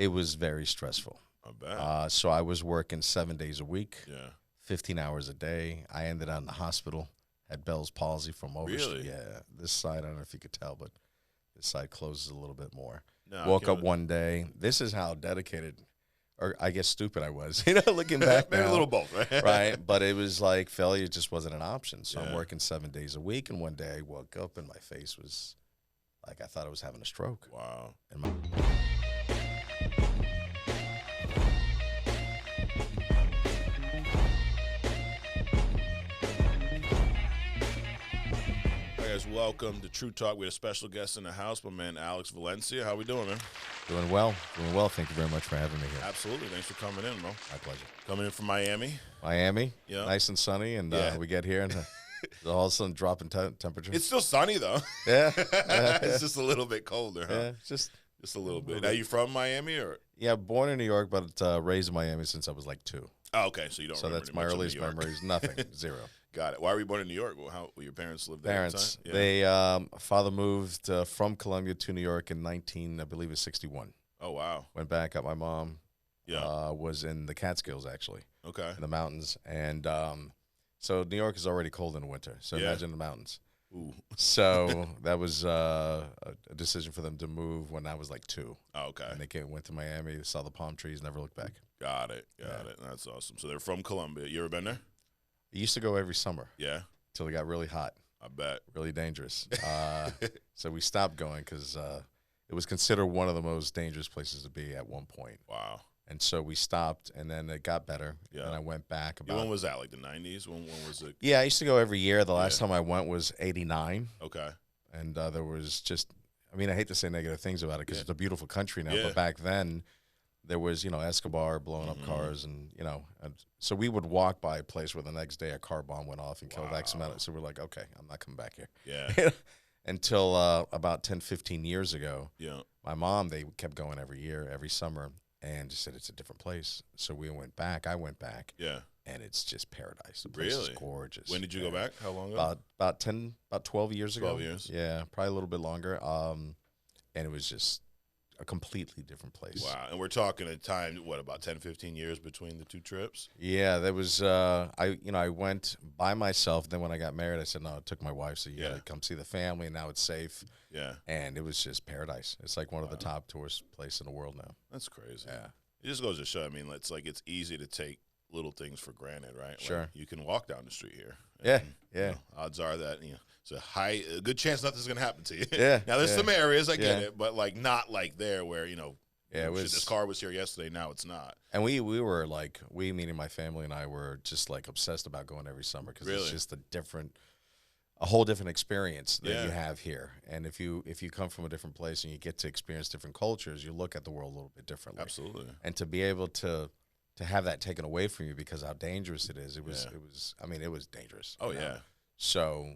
It was very stressful. I bet. So I was working 7 days a week, Yeah. 15 hours a day. I ended up in the hospital, had Bell's palsy from Really? Yeah, this side, I don't know if you could tell, but this side closes a little bit more. No, Woke up one day. This is how dedicated, or I guess stupid I was, looking back Maybe now. a little both, right? Right? But it was like failure just wasn't an option. So I'm Yeah. working 7 days a week, and one day I woke up and my face was like I thought I was having a stroke. Wow. And my Hey guys, welcome to True Talk. We have a special guest in the house, my man Alex Valencia. How we doing, man? doing well. Doing well. Thank you very much for having me here. Absolutely. Thanks for coming in, bro. My pleasure. Coming in from Miami. Miami, Yeah. nice and sunny, and Yeah. we get here and all of a sudden drop in temperature. It's still sunny though. yeah, It's just a little bit colder, huh? yeah, just Just a little bit. Now, you from Miami or? yeah. Born in New York, but raised in Miami since I was like 2. Oh, okay. So you don't. So remember that's my much of earliest New York. memories. Nothing, 0. Got it. Why were you born in New York? Well, how your parents lived there? Parents, At the time? they father moved from Columbia to New York in I believe it was 61. Oh wow. Went back, got my mom. Yeah. Was in the Catskills actually, Okay. in the mountains, and so New York is already cold in the winter. So Yeah. imagine the mountains. Ooh. So that was a decision for them to move when I was like 2. Oh, okay. And they went to Miami, saw the palm trees, never looked back. Got it. Got it. That's awesome. So they're from Columbia. You ever been there? I used to go every summer Yeah. until it got really hot, I bet. really dangerous. So we stopped going because it was considered one of the most dangerous places to be at one point. Wow. And so we stopped, and then it got better. Yeah. And I went back Yeah, about. when was that? Like the 90s? When was it? Yeah, I used to go every year. The last Yeah. time I went was '89, Okay. and there was just. I mean, I hate to say negative things about it because Yeah. it's a beautiful country now. Yeah. But back then, there was Escobar blowing up cars, and and so we would walk by a place where the next day a car bomb went off and killed X amount. So we're like, okay, I'm not coming back here. Yeah. Until about 10, 15 years ago, Yeah. my mom, they kept going every year, every summer, and just said it's a different place. So we went back. I went back, Yeah. and it's just paradise. The place Really? is gorgeous. When did you go back? How long ago? About 12 years ago. 12 years? Yeah, probably a little bit longer. And it was just a completely different place. Wow. And we're talking a time, what, about 10, 15 years between the two trips? Yeah, there was. I went by myself. Then when I got married, I said no. I took my wife, so you Yeah. gotta come see the family. And now it's safe, Yeah. and it was just paradise. It's like one of the top tourist places in the world now. That's crazy. Yeah. It just goes to show, I mean, it's easy to take little things for granted, right? Like, Sure. you can walk down the street here. Yeah, and, yeah. Odds are that, it's a good chance nothing's going to happen to you. Yeah, Now, there's yeah. some areas, I get Yeah. it, but, like, not like there where, Yeah, it shit, was. this car was here yesterday, now it's not. And we were like, meaning my family and I were just like obsessed about going every summer because Really? it's just a whole different experience that Yeah. you have here. And if you come from a different place and you get to experience different cultures, you look at the world a little bit differently. Absolutely. And to be able to have that taken away from you because how dangerous it is, it was dangerous. Oh, you know? yeah. So,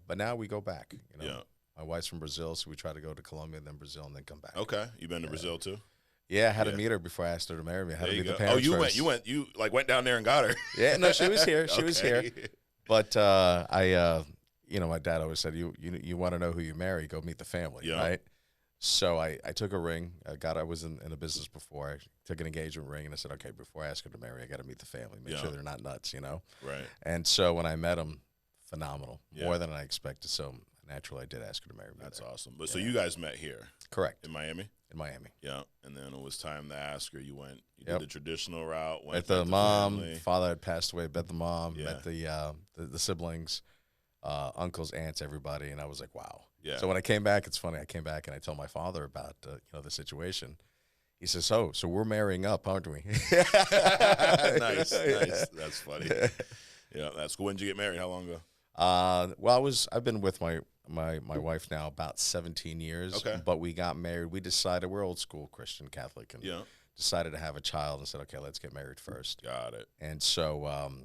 but now we go back. Yeah. My wife's from Brazil, so we try to go to Colombia, then Brazil, and then come back. Okay. You been to Brazil, too? Yeah, I had Yeah. to meet her before I asked her to marry me. I had There to you meet go. the parents first. You went down there and got her. Yeah, no, she was here. She was here. Okay. But my dad always said, you want to know who you marry, go meet the family, Yeah. right? So I took a ring. I was in the business before. I took an engagement ring, and I said, okay, before I ask her to marry, I got to meet the family, make Yeah. sure they're not nuts, Right. And so when I met him, phenomenal, Yeah. more than I expected. So naturally, I did ask her to marry me. That's there. awesome. But so you guys met here Correct, in Miami? in Miami. Yeah. And then it was time to ask her. You Yep. did the traditional route. Went Met the met mom, family. father had passed away. Met the mom, Yeah. met the siblings, uncles, aunts, everybody, and I was like, wow. Yeah. So when I came back, it's funny. I came back and I told my father about the situation. He says, "So we're marrying up, aren't we?" Nice. That's funny. Yeah, that's cool. When did you get married? How long ago? Well, I've been with my wife now about 17 years. Okay. But we got married. We decided we're old school Christian Catholic, and Yeah. decided to have a child and said, okay, let's get married first. Got it. And so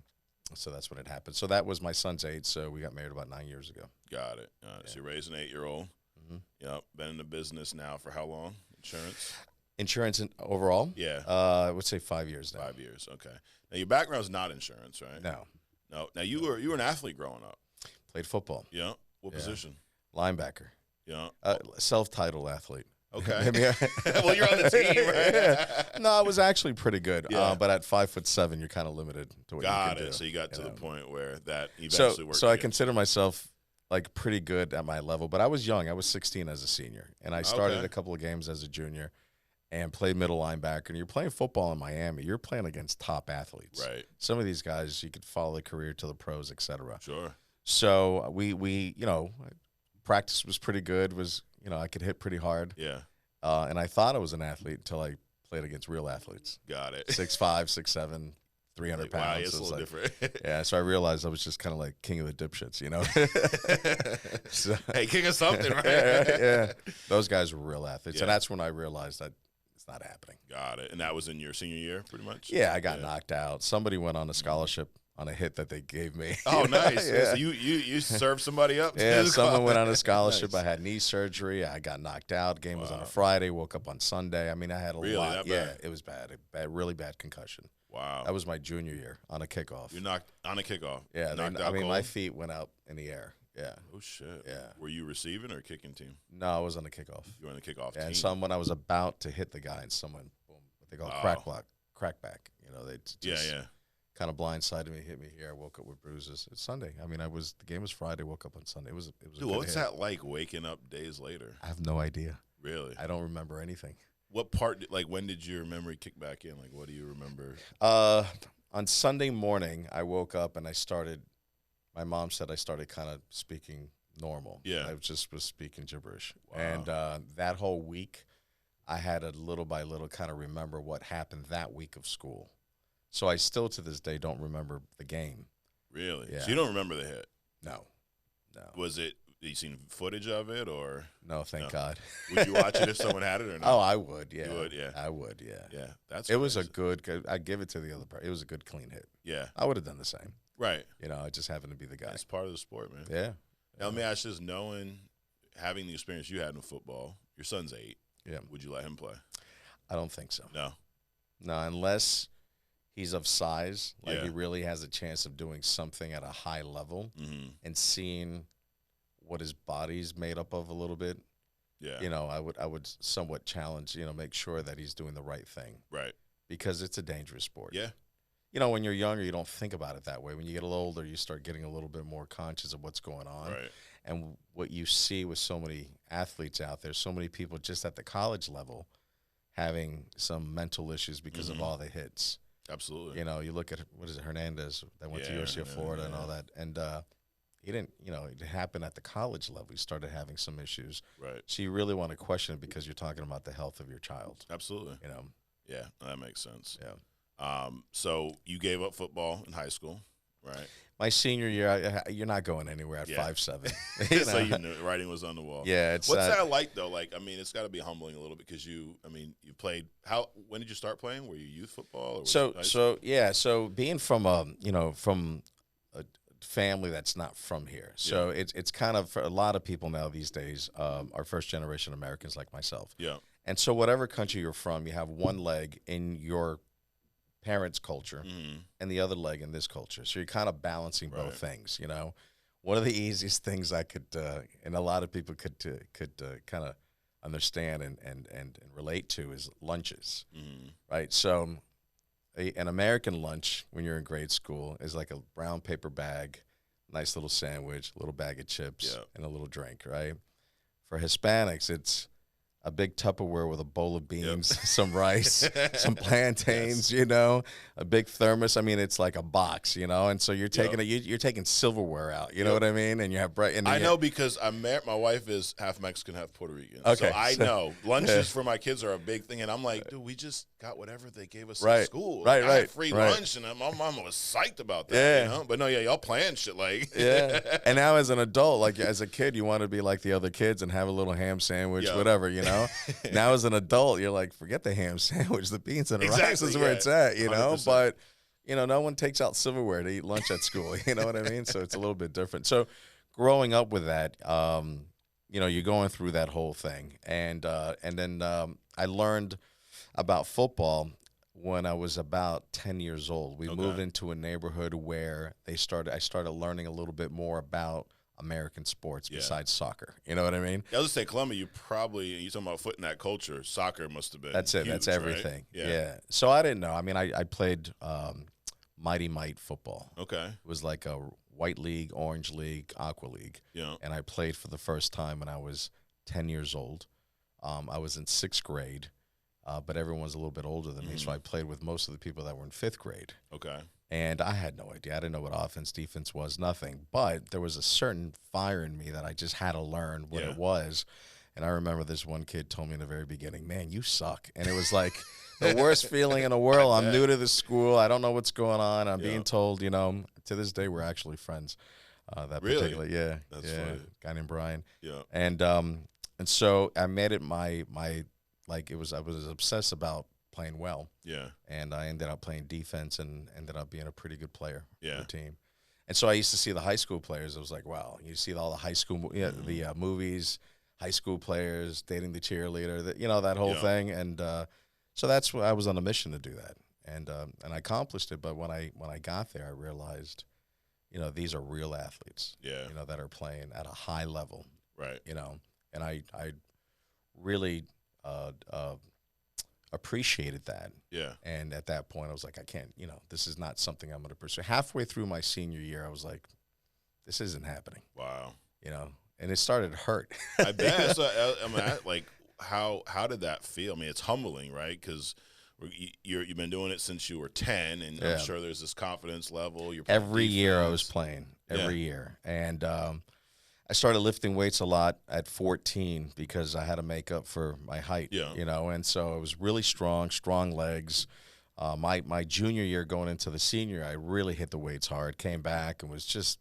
so that's when it happened. So that was my son's age. So we got married about 9 years ago. Got it. So you raised an 8-year-old. Mhm. Yep. Been in the business now for how long? Insurance? Insurance overall? Yeah. I would say 5 years now. 5 years. Okay. Now your background's not insurance, right? No. No. Now you were an athlete growing up. Played football. Yeah. What Yeah. position? Linebacker. Yeah. Self-titled athlete. Okay. Well, you're on the team, right? Yeah. No, I was actually pretty good. Yeah. But at 5'7", you're kind of limited to what you can do. So you got to the point where that So, eventually worked. so I consider myself like pretty good at my level, but I was young. I was 16 as a senior, and I started a couple of games as a junior and played middle linebacker. And you're playing football in Miami. You're playing against top athletes. Right. Some of these guys, you could follow their career to the pros, et cetera. Sure. So we practice was pretty good. I could hit pretty hard. Yeah. And I thought I was an athlete until I played against real athletes. Got it. 6'5", 6'7", 300 pounds. Wow, it's a little different. Yeah, so I realized I was just kind of like king of the dipshits, So, hey, king of something, right? yeah. Those guys were real athletes. Yeah. And that's when I realized that it's not happening. Got it. And that was in your senior year, pretty much? Yeah, I got knocked out. Somebody went on a scholarship on a hit that they gave me. Oh, nice. Yeah. So you served somebody up? Yeah, someone went on a scholarship. Nice. I had knee surgery. I got knocked out. Game was on a Friday. Woke up on Sunday. I mean, I had a lot. That yeah, bad? it was bad. Really bad concussion. Wow. That was my junior year on a kickoff. You knocked on a kickoff? Yeah, knocked out cold? my feet went out in the air. Yeah. Oh, shit. Yeah. Were you receiving or kicking team? No, I was on the kickoff. You were on the kickoff Yeah, team? and when I was about to hit the guy, and someone, boom, what they call crackback. They just kind of blindsided me, hit me here. I woke up with bruises. It's Sunday. I mean, the game was Friday. Woke up on Sunday. It was. Dude, what's that like waking up days later? I have no idea. Really? I don't remember anything. What part? When did your memory kick back in? Like, what do you remember? On Sunday morning, I woke up and I started. My mom said I started kind of speaking normal. Yeah. I was speaking gibberish, Wow. and that whole week, I had to little by little kind of remember what happened that week of school. So I still to this day don't remember the game. Really? Yeah. So you don't remember the hit? No. Was it? You seen footage of it or? No, thank God. Would you watch it if someone had it or not? Oh, I would. Yeah. You would, yeah. I would. Yeah. Yeah, It was a good. I'd give it to the other part. It was a good clean hit. Yeah. I would have done the same. Right. I just happened to be the guy. It's part of the sport, man. Yeah. Now, let me ask you this: having the experience you had in football, your son's 8. Yeah. Would you let him play? I don't think so. No. No, unless he's of size, like Yeah. he really has a chance of doing something at a high level and seeing what his body's made up of a little bit. Yeah. I would somewhat challenge, make sure that he's doing the right thing. Right. Because it's a dangerous sport. Yeah. When you're younger, you don't think about it that way. When you get a little older, you start getting a little bit more conscious of what's going on. Right. And what you see with so many athletes out there, so many people just at the college level having some mental issues because of all the hits. Absolutely. You look at, Hernandez that went to University of Florida and all that. And he didn't, it happened at the college level. He started having some issues. Right. So you really want to question it because you're talking about the health of your child. Absolutely. Yeah, that makes sense. Yeah. So you gave up football in high school, right? My senior year, you're not going anywhere at 5'7". So you knew writing was on the wall. Yeah. What's that like though? It's got to be humbling a little bit because you played. When did you start playing? Were you youth football? Or So being from from a family that's not from here, so it's kind of for a lot of people now these days, are first generation Americans like myself. Yeah. And so whatever country you're from, you have one leg in your parents' culture and the other leg in this culture. So you're kind of balancing both things, One of the easiest things I could, and a lot of people could kind of understand and relate to is lunches, right? So an American lunch when you're in grade school is like a brown paper bag, nice little sandwich, a little bag of chips, and a little drink, right? For Hispanics, it's a big Tupperware with a bowl of beans, some rice, some plantains, a big thermos. I mean, it's like a box, and so you're taking you're taking silverware out, you know what I mean? And you have bread. I know because I'm married. My wife is half Mexican, half Puerto Rican. Okay, so I know lunches for my kids are a big thing, and I'm like, dude, we just got whatever they gave us at school. Right. I had free lunch, and my mom was psyched about that. Yeah. But no, y'all plan shit like. Yeah. And now as an adult, like as a kid, you want to be like the other kids and have a little ham sandwich, whatever, Now as an adult, you're like, forget the ham sandwich, the beans and the rice is where it's at, 100%. But no one takes out silverware to eat lunch at school, you know what I mean? So it's a little bit different. So growing up with that, you're going through that whole thing, and then I learned about football when I was about 10 years old. We moved into a neighborhood where I started learning a little bit more about American sports besides soccer. You know what I mean? I was gonna say Columbia. You talking about foot in that culture. Soccer must have been. That's it. Huge, That's everything. Right? Yeah. So I didn't know. I mean, I played Mighty Might football. Okay. It was like a white league, orange league, aqua league. Yeah. And I played for the first time when I was 10 years old. I was in 6th grade, but everyone was a little bit older than me, so I played with most of the people that were in 5th grade. Okay. And I had no idea. I didn't know what offense, defense was, nothing. But there was a certain fire in me that I just had to learn what it was. And I remember this one kid told me in the very beginning, man, you suck. And it was like the worst feeling in the world. I'm new to this school. I don't know what's going on. I'm being told, you know, to this day we're actually friends. That particular, That's funny. guy named Brian. Yeah. And so I made it my like it was, I was obsessed about playing well. Yeah. And I ended up playing defense and ended up being a pretty good player for the team. And so I used to see the high school players. I was like, wow, you see all the high school, the movies, high school players dating the cheerleader, that whole thing. And so that's what I was on a mission to do that. And I accomplished it. But when I got there, I realized, these are real athletes, that are playing at a high level. Right. And I really appreciated that. Yeah. And at that point, I was like, I can't, this is not something I'm going to pursue. Halfway through my senior year, I was like, this isn't happening. Wow. And it started to hurt. I bet. So, how did that feel? I mean, it's humbling, right? Because you've been doing it since you were 10, and I'm sure there's this confidence level. Every year I was playing, every year. And I started lifting weights a lot at 14 because I had to make up for my height, and so I was really strong legs. My junior year going into the senior, I really hit the weights hard, came back and was just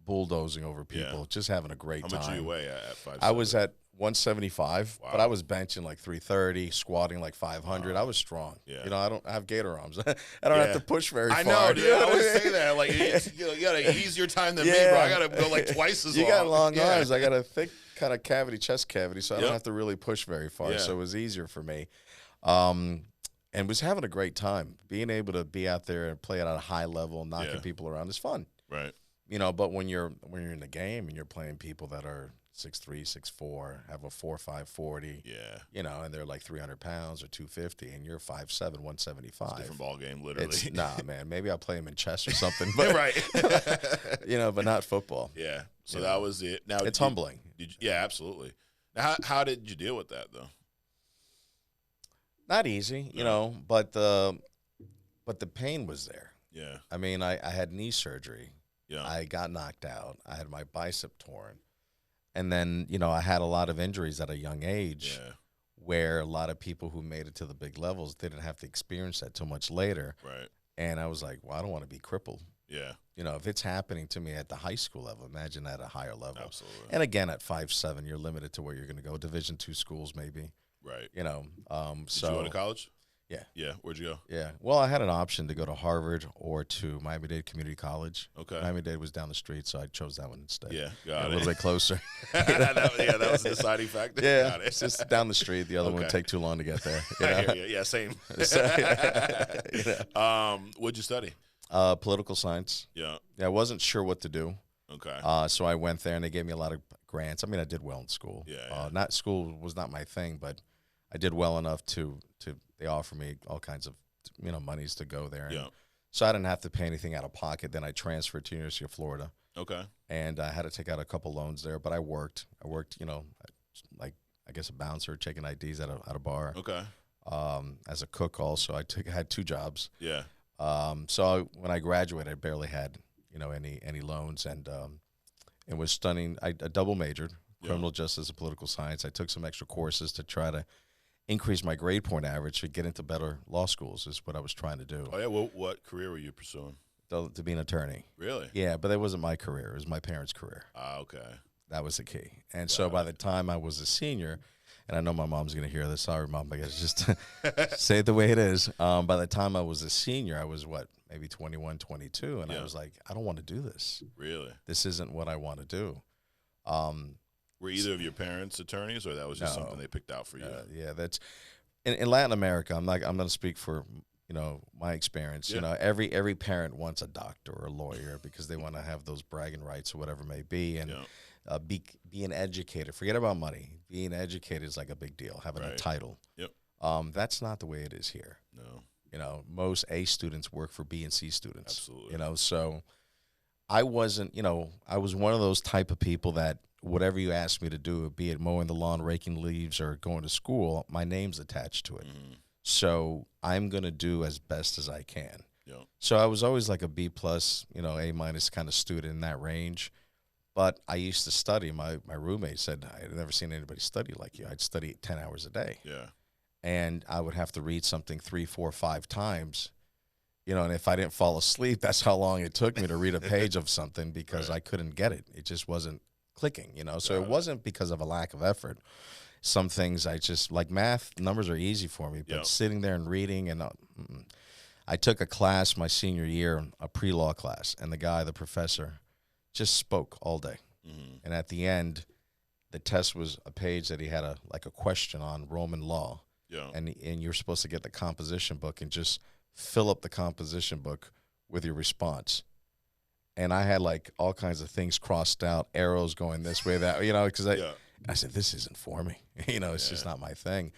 bulldozing over people, just having a great time. How much do you weigh at 5'7"? I was at 175, but I was benching like 330, squatting like 500. I was strong. Yeah. I don't have gator arms. I don't have to push very far. I know, dude. I always say that. Like, you got an easier time than me, bro. I got to go like twice as long. You got long arms. I got a thick kind of chest cavity, so I don't have to really push very far. So it was easier for me. And was having a great time. Being able to be out there and play at a high level, knocking people around is fun. Right. But when you're in the game and you're playing people that are 6'3", 6'4", have a 4.5 40, and they're like 300 pounds or 250, and you're 5'7", 175. It's a different ball game, literally. Nah, man. Maybe I'll play them in chess or something, but right. but not football. Yeah. So that was it. Now it's humbling. Absolutely. Now, how did you deal with that though? Not easy, but the pain was there. Yeah. I mean, I had knee surgery. Yeah. I got knocked out. I had my bicep torn. And then, I had a lot of injuries at a young age where a lot of people who made it to the big levels didn't have to experience that too much later. Right. And I was like, well, I don't want to be crippled. Yeah. If it's happening to me at the high school level, imagine at a higher level. Absolutely. And again, at 5'7", you're limited to where you're going to go. Division II schools, maybe. Right. Did you go to college? Yeah. Yeah. Where'd you go? Yeah. Well, I had an option to go to Harvard or to Miami-Dade Community College. Okay. Miami-Dade was down the street, so I chose that one instead. Yeah, got it. A little bit closer. that was the deciding factor. Yeah, it's just down the street. The other one would take too long to get there. Yeah, same. What'd you study? Political science. Yeah. I wasn't sure what to do. Okay. So I went there, and they gave me a lot of grants. I mean, I did well in school. Yeah. School was not my thing, but I did well enough to they offered me all kinds of monies to go there. And so I didn't have to pay anything out of pocket. Then I transferred to University of Florida. Okay. And I had to take out a couple loans there, but I worked, like I guess a bouncer, checking IDs at a bar. Okay. As a cook also, I had 2 jobs. Yeah. So when I graduated, I barely had any loans, and was studying. I double majored, criminal justice and political science. I took some extra courses to try to increase my grade point average to get into better law schools is what I was trying to do. Oh, yeah. What career were you pursuing? To be an attorney. Really? Yeah, but that wasn't my career. It was my parents' career. Okay. That was the key. And so by the time I was a senior, and I know my mom's going to hear this. Sorry, Mom, I guess just say it the way it is. By the time I was a senior, I was, maybe 21, 22, and I was like, I don't want to do this. Really? This isn't what I want to do. Were either of your parents attorneys, or that was just something they picked out for you? Yeah, that's in Latin America. I'm going to speak for my experience. Yeah. Every parent wants a doctor or a lawyer because they want to have those bragging rights or whatever it may be. And be an educator. Forget about money. Being educated is like a big deal. Having a title. Yep. That's not the way it is here. No. Most A students work for B and C students. Absolutely. So I wasn't, I was one of those type of people that whatever you asked me to do, be it mowing the lawn, raking leaves, or going to school, my name's attached to it. So I'm going to do as best as I can. So I was always like a B plus, A minus kind of student in that range. But I used to study. My roommate said, I had never seen anybody study like you. I'd study 10 hours a day. Yeah. And I would have to read something 3, 4, 5 times. And if I didn't fall asleep, that's how long it took me to read a page of something because I couldn't get it. It just wasn't clicking, So it wasn't because of a lack of effort. Some things I just, like math, numbers are easy for me, but sitting there and reading, and I took a class my senior year, a pre-law class, and the professor, just spoke all day. And at the end, the test was a page that he had a question on Roman law. And you're supposed to get the composition book and just fill up the composition book with your response. And I had like all kinds of things crossed out, arrows going this way, that, because I said, this isn't for me. It's just not my thing.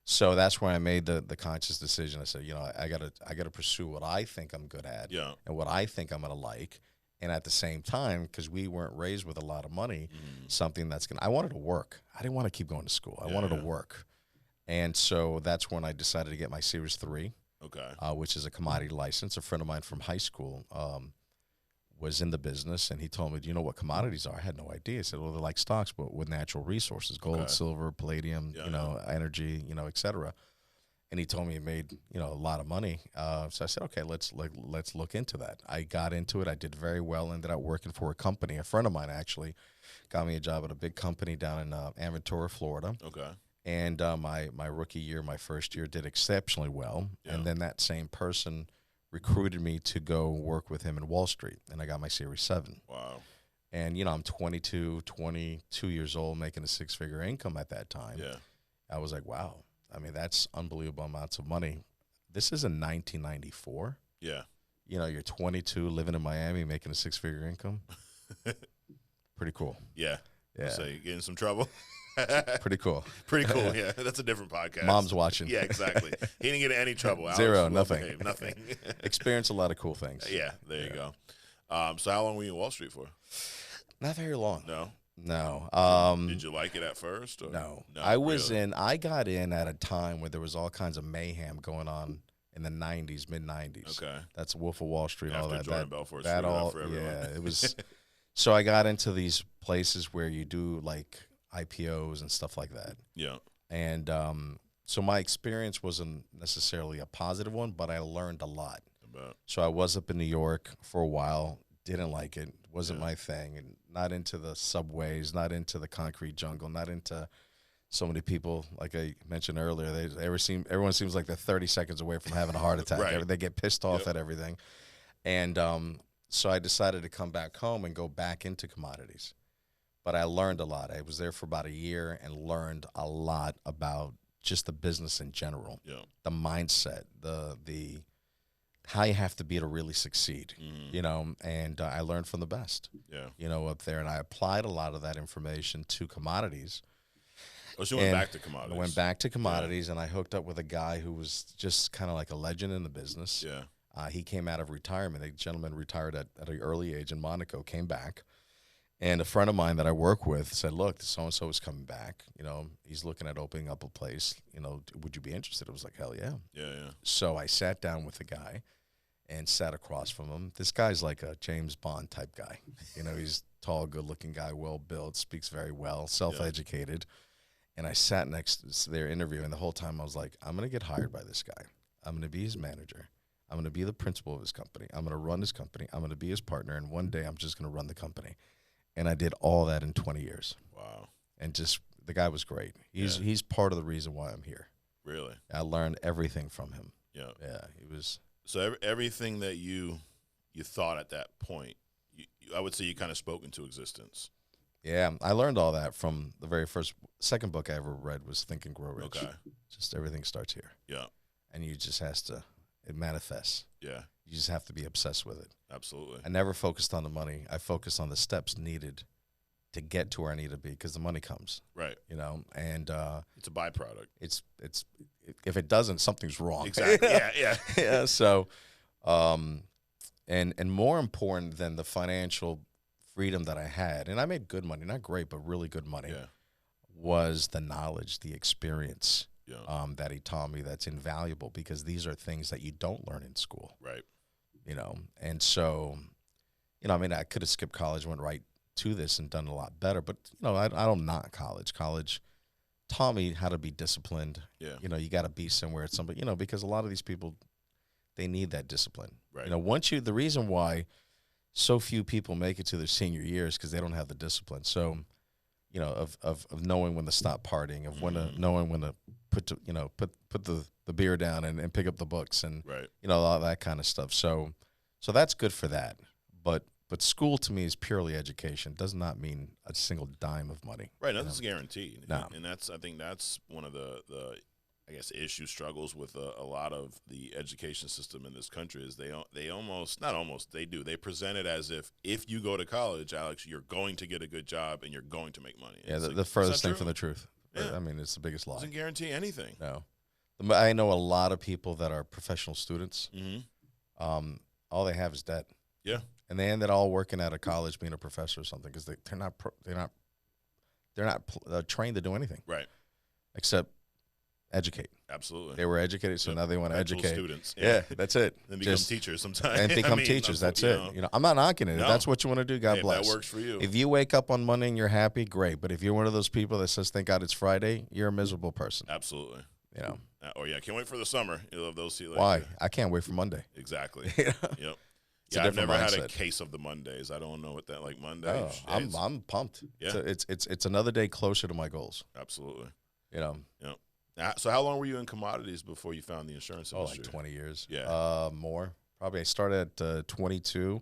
So that's where I made the conscious decision. I said, I gotta pursue what I think I'm good at and what I think I'm gonna like. And at the same time, because we weren't raised with a lot of money, something I wanted to work. I didn't want to keep going to school. I wanted to work. And so that's when I decided to get my Series 3. Which is a commodity license. A friend of mine from high school was in the business, and he told me, do you know what commodities are? I had no idea. He said, well, they're like stocks, but with natural resources, gold, silver, palladium, energy, et cetera. And he told me he made, a lot of money. So I said, okay, let's look into that. I got into it. I did very well, ended up working for a company. A friend of mine actually got me a job at a big company down in Aventura, Florida. And my rookie year, my first year, did exceptionally well. And then that same person recruited me to go work with him in Wall Street, and I got my Series 7. Wow. And, I'm 22 years old, making a 6-figure income at that time. I was like, wow. I mean, that's unbelievable amounts of money. This is in 1994. You're 22, living in Miami, making a 6-figure income. Pretty cool. So you get in some trouble? Pretty cool. Pretty cool, yeah. That's a different podcast. Mom's watching. Yeah, exactly. He didn't get in any trouble. Zero, nothing. Nothing. Experience a lot of cool things. Yeah, there you go. So how long were you in Wall Street for? Not very long. No. Did you like it at first? Or? No. I got in at a time where there was all kinds of mayhem going on in the 90s, mid-90s. That's Wolf of Wall Street, all that. Jordan Belfort that all, for everyone. It was. So I got into these places where you do like IPOs and stuff like that. And so my experience wasn't necessarily a positive one, but I learned a lot. So I was up in New York for a while, didn't like it, wasn't my thing, and not into the subways, not into the concrete jungle, not into so many people, like I mentioned earlier, everyone seems like they're 30 seconds away from having a heart attack. They get pissed off at everything. And so I decided to come back home and go back into commodities. But I learned a lot. I was there for about a year and learned a lot about just the business in general, the mindset, the how you have to be to really succeed, and I learned from the best, up there. And I applied a lot of that information to commodities. Oh, so you went back to commodities. I went back to commodities, and I hooked up with a guy who was just kind of like a legend in the business. He came out of retirement. A gentleman retired at an early age in Monaco, came back. And a friend of mine that I work with said, look, so-and-so is coming back. He's looking at opening up a place. Would you be interested? I was like, hell yeah. So I sat down with the guy and sat across from him. This guy's like a James Bond type guy. He's tall, good-looking guy, well-built, speaks very well, self-educated. And I sat next to their interview, and the whole time I was like, I'm going to get hired by this guy. I'm going to be his manager. I'm going to be the principal of his company. I'm going to run his company. I'm going to be his partner, and one day I'm just going to run the company. And I did all that in 20 years. Wow. And just, the guy was great. He's part of the reason why I'm here. Really? I learned everything from him. Yeah, he was. So everything that you thought at that point, I would say you kind of spoke into existence. Yeah, I learned all that from the second book I ever read was Think and Grow Rich. Just everything starts here. And you just has to it manifests. Yeah. You just have to be obsessed with it. Absolutely. I never focused on the money. I focused on the steps needed to get to where I need to be, because the money comes. Right. You know, and it's a byproduct. It's if it doesn't, something's wrong. Exactly. Yeah. Yeah. So, and more important than the financial freedom that I had, and I made good money, not great, but really good money, was the knowledge, the experience that he taught me that's invaluable, because these are things that you don't learn in school. Right. You know, and so, you know, I mean, I could have skipped college, went right to this and done a lot better, but, you know, I don't knock college. College taught me how to be disciplined. Yeah. You know, you got to be somewhere at somebody, you know, because a lot of these people, they need that discipline. Right. You know, the reason why so few people make it to their senior years, because they don't have the discipline. So, you know, of knowing when to stop partying, of knowing when to put the beer down and pick up the books, and you know, all that kind of stuff. So that's good for that. But school to me is purely education. It does not mean a single dime of money. Right, nothing's guaranteed. No. And I think that's one of the I guess issue struggles with a lot of the education system in this country is they almost, not almost, they do. They present it as if you go to college, Alex, you're going to get a good job and you're going to make money. Yeah, the furthest thing from the truth. Yeah. I mean, it's the biggest lie. Doesn't guarantee anything. No. I know a lot of people that are professional students. Mm-hmm. All they have is debt. Yeah. And they ended all working at a college, being a professor or something, because they're not trained to do anything. Right. Except educate. Absolutely. They were educated, so now they want to educate students. Yeah, that's it. And become teachers sometimes. And become teachers. That's it. You know, I'm not knocking it. No. If that's what you want to do, God bless. If that works for you. If you wake up on Monday and you're happy, great. But if you're one of those people that says, "Thank God it's Friday," you're a miserable person. Absolutely. You know. Oh yeah, can't wait for the summer. You love those. Why? I can't wait for Monday. Exactly. You know? Yep. Yeah, I've never had a case of the Mondays. I don't know what that like Monday. Oh, I'm pumped. Yeah. It's another day closer to my goals. Absolutely. You know. Yep. So how long were you in commodities before you found the insurance industry? Like 20 years. Yeah. More. Probably I started at 22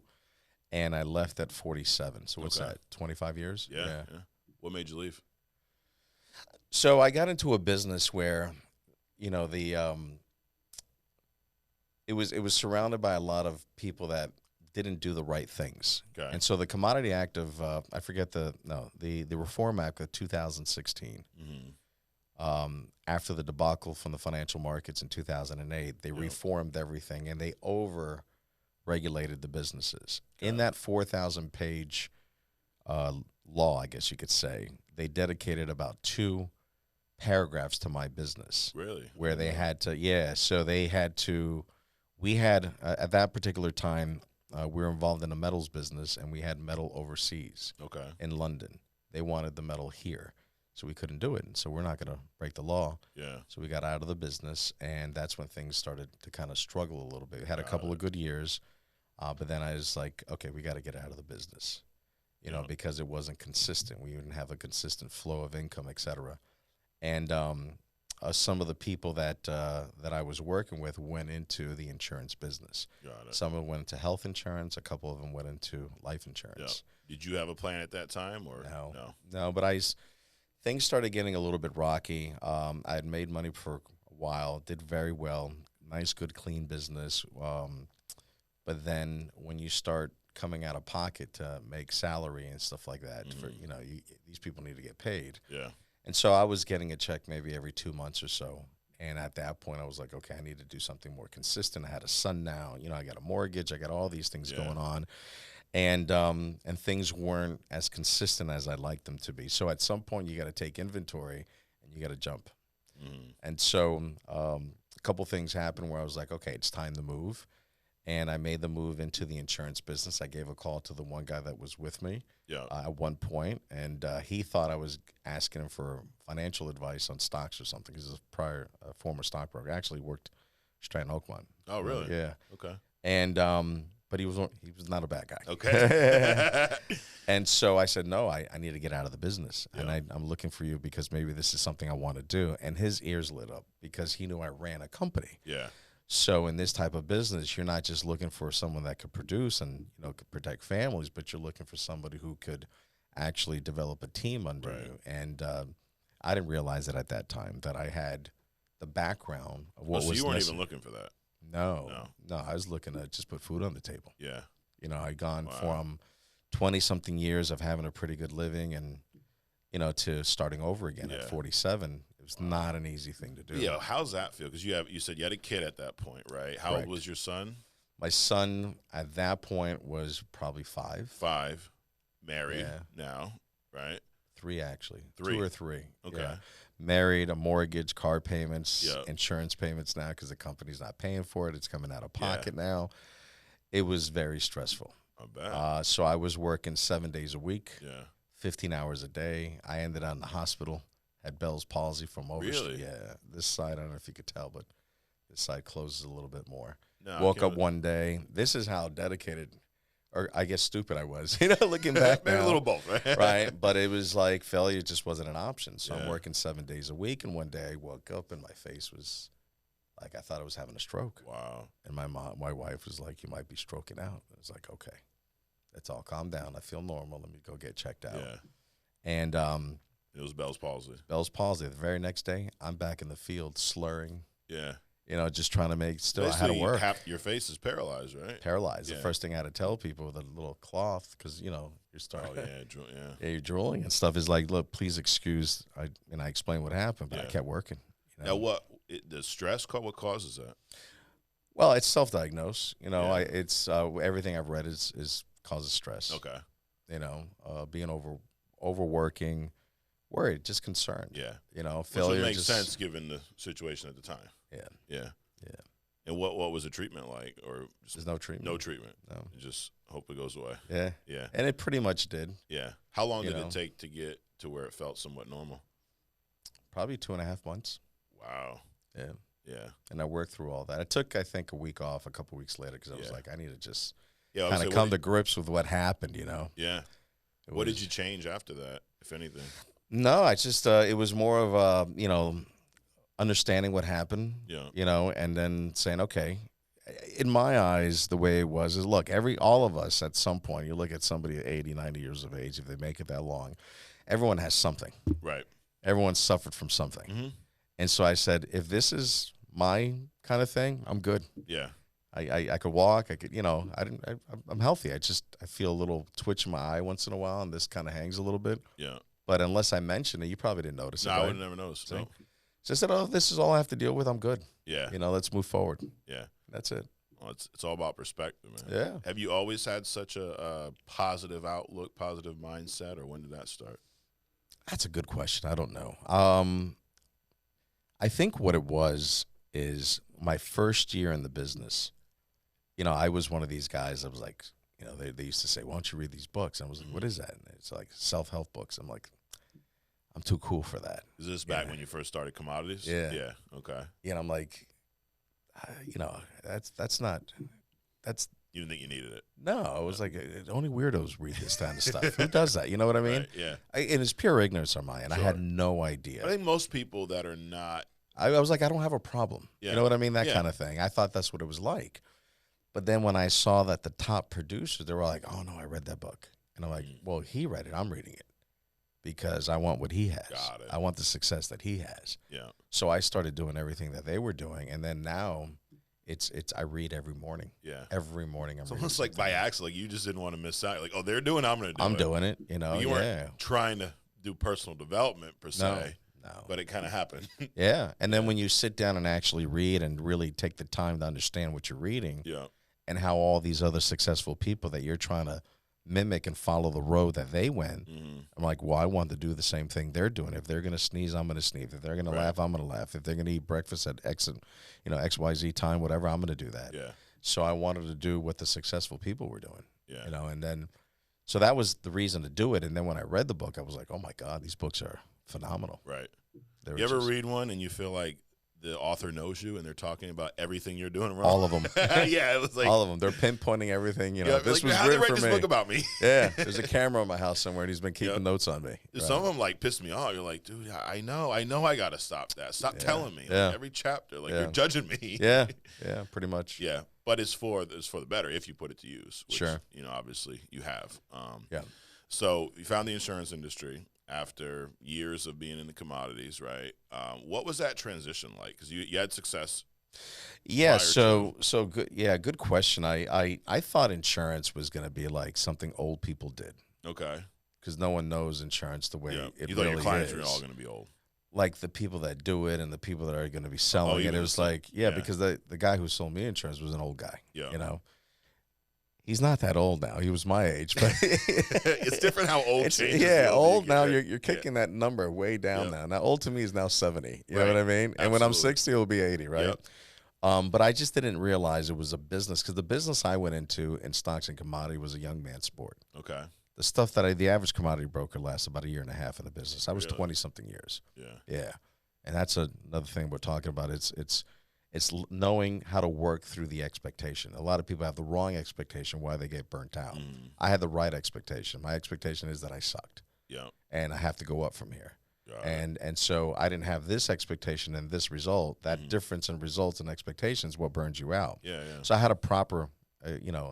and I left at 47. So what's that? 25 years? Yeah. What made you leave? So I got into a business where, you know, it was surrounded by a lot of people that didn't do the right things. Okay. And so the Commodity Act of I forget the Reform Act of 2016. Mm-hmm. After the debacle from the financial markets in 2008, they reformed everything and they over-regulated the businesses. Okay. In that 4,000-page law, I guess you could say, they dedicated about 2 paragraphs to my business. Really? Where they had to, so they had to, we had, at that particular time, we were involved in a metals business, and we had metal overseas. Okay. In London. They wanted the metal here. So we couldn't do it, and so we're not going to break the law. Yeah. So we got out of the business, and that's when things started to kind of struggle a little bit. We had a couple of good years, but then I was like, okay, we got to get out of the business, you know, because it wasn't consistent. We didn't have a consistent flow of income, et cetera. And some of the people that I was working with went into the insurance business. Got it. Some of them went into health insurance. A couple of them went into life insurance. Yeah. Did you have a plan at that time, or no? But things started getting a little bit rocky. I had made money for a while, did very well, nice, good, clean business. But then when you start coming out of pocket to make salary and stuff like that, for these people need to get paid. Yeah. And so I was getting a check maybe every 2 months or so. And at that point, I was like, okay, I need to do something more consistent. I had a son now. You know, I got a mortgage. I got all these things going on. And things weren't as consistent as I'd like them to be. So at some point, you got to take inventory and you got to jump. And so a couple things happened where I was like, okay, it's time to move. And I made the move into the insurance business. I gave a call to the one guy that was with me at one point, and he thought I was asking him for financial advice on stocks or something, because he's a former stockbroker. I actually worked Stratton Oakmont. Oh, really? Yeah. Okay. And but he was not a bad guy. Okay. And so I said, no, I need to get out of the business, and I'm looking for you because maybe this is something I want to do. And his ears lit up because he knew I ran a company. Yeah. So in this type of business, you're not just looking for someone that could produce and could protect families, but you're looking for somebody who could actually develop a team under you. And I didn't realize it at that time that I had the background of what was so you weren't necessary. even looking for that? No. I was looking to just put food on the table. Yeah. You know, I'd gone from 20-something years of having a pretty good living and, you know, to starting over again at 47. It was not an easy thing to do. Yeah, how's that feel? Because you said you had a kid at that point, right? How old was your son? My son at that point was probably 5. 5, married now, right? 3 actually. 3. 2 or 3. Okay. Yeah. Married, a mortgage, car payments, insurance payments now because the company's not paying for it. It's coming out of pocket now. It was very stressful. I bet. So I was working 7 days a week, 15 hours a day. I ended up in the hospital, had Bell's palsy from over. Really? Yeah. This side, I don't know if you could tell, but this side closes a little bit more. No, Woke up one day. This is how dedicated, or I guess stupid I was, you know, looking back Maybe now. a little both, right? Right. But it was like failure just wasn't an option. So I'm working 7 days a week. And one day I woke up and my face was like I thought I was having a stroke. Wow. And my wife was like, you might be stroking out. I was like, okay, let's all calm down. I feel normal. Let me go get checked out. Yeah. And it was Bell's palsy. Bell's palsy. The very next day, I'm back in the field slurring. Yeah. You know, just trying to make Basically, I had to work. Half your face is paralyzed, right? Paralyzed. The first thing I had to tell people with a little cloth, because, you know, you're starting. Oh, you're drooling and stuff, is like, look, please excuse. I explained what happened, but I kept working. You know? Now, the stress, what causes that? Well, it's self-diagnosed. You know, it's everything I've read is causes stress. Okay. You know, being overworking, worried, just concerned. Yeah. You know, failure. Which makes sense given the situation at the time. Yeah. And what was the treatment like? Or there's no treatment. No treatment. No. You just hope it goes away. Yeah. And it pretty much did. Yeah. How long did it take to get to where it felt somewhat normal? Probably 2.5 months. Wow. Yeah. And I worked through all that. It took, I think, a week off a couple weeks later because I was like, I need to just kind of come to grips with what happened, you know? Yeah. What did you change after that, if anything? No, I just, it was more of, you know, understanding what happened, you know, and then saying, okay, in my eyes, the way it was is, look, all of us at some point, you look at somebody at 80, 90 years of age, if they make it that long, everyone has something. Right. Everyone suffered from something. Mm-hmm. And so I said, if this is my kind of thing, I'm good. Yeah. I could walk. I could, you know, I'm healthy. I feel a little twitch in my eye once in a while, and this kind of hangs a little bit. Yeah. But unless I mention it, you probably didn't notice it. No, right? I would never notice. No. So I said, oh, this is all I have to deal with. I'm good. Yeah. You know, let's move forward. Yeah. That's it. Well, it's all about perspective, man. Yeah. Have you always had such a positive outlook, positive mindset, or when did that start? That's a good question. I don't know. I think what it was is my first year in the business. You know, I was one of these guys. I was like, you know, they used to say, why don't you read these books? And I was like, what is that? And it's like self-help books. I'm like, I'm too cool for that. Is this back when you first started commodities? Yeah. Yeah. Okay. Yeah, and I'm like, you know, that's not. You didn't think you needed it? No, I was like, only weirdos read this kind of stuff. Who does that? You know what I mean? Right, yeah. And it's pure ignorance on mine. I had no idea. I think most people that are not. I was like, I don't have a problem. Yeah. You know what I mean? That kind of thing. I thought that's what it was like. But then when I saw that the top producers, they were like, oh, no, I read that book. And I'm like, well, he read it. I'm reading it because I want what he has. Got it. I want the success that he has. Yeah. So I started doing everything that they were doing. And then now I read every morning. Yeah. Every morning I'm It's reading. almost like by accident. Like you just didn't want to miss out. Like, oh, they're doing it, I'm going to do it. I'm doing it, you know. You weren't trying to do personal development per se. No. But it kind of happened. Yeah. And then when you sit down and actually read and really take the time to understand what you're reading and how all these other successful people that you're trying to mimic and follow the road that they went, I'm like, well, I want to do the same thing they're doing. If they're going to sneeze, I'm going to sneeze. If they're going to laugh, I'm going to laugh. If they're going to eat breakfast at XYZ time, whatever, I'm going to do that. Yeah. So I wanted to do what the successful people were doing. Yeah. You know, and then so that was the reason to do it. And then when I read the book, I was like, oh my God, these books are phenomenal. Right. You ever read one and you feel like the author knows you and they're talking about everything you're doing wrong? All of them. Yeah, it was like all of them. They're pinpointing everything. You know, this was how they written write for this me. book about me. Yeah, there's a camera in my house somewhere, and he's been keeping notes on me. Some of them like piss me off. You're like, dude, I know, I got to stop that. Stop telling me. Like, every chapter, like you're judging me. Yeah, pretty much. Yeah, but it's for the better if you put it to use. Which, sure. You know, obviously you have. Yeah. So you found the insurance industry after years of being in the commodities, right? What was that transition like? Because you had success Yeah, prior to? so good. Yeah, good question. I thought insurance was going to be like something old people did Okay. because no one knows insurance the Yeah. way it You thought your really clients were all is. going to be old. Like the people that do it and the people that are going to be Oh, selling it. even It the was same. like, yeah, Yeah. because the guy who sold me insurance was an old guy. Yeah. You know, he's not that old now. He was my age, but It's different how old it's changes. yeah, the older you old now. get. You're kicking that number way down Yep. now. Now old to me is now 70. You know Right. what I mean? And when I'm Absolutely. 60, it'll be 80, right? Yep. But I just didn't realize it was a business because the business I went into in stocks and commodity was a young man's sport. Okay. The stuff that the average commodity broker lasts about a year and a half in the business. I was Really? 20 something years. Yeah. Yeah, and that's another thing we're talking about. It's knowing how to work through the expectation. A lot of people have the wrong expectation why they get burnt out. I had the right expectation. My expectation is that I sucked. Yeah. And I have to go up from here. Got it. And so I didn't have this expectation and this result. That difference in results and expectations what burns you out. Yeah. Yeah. So I had a proper,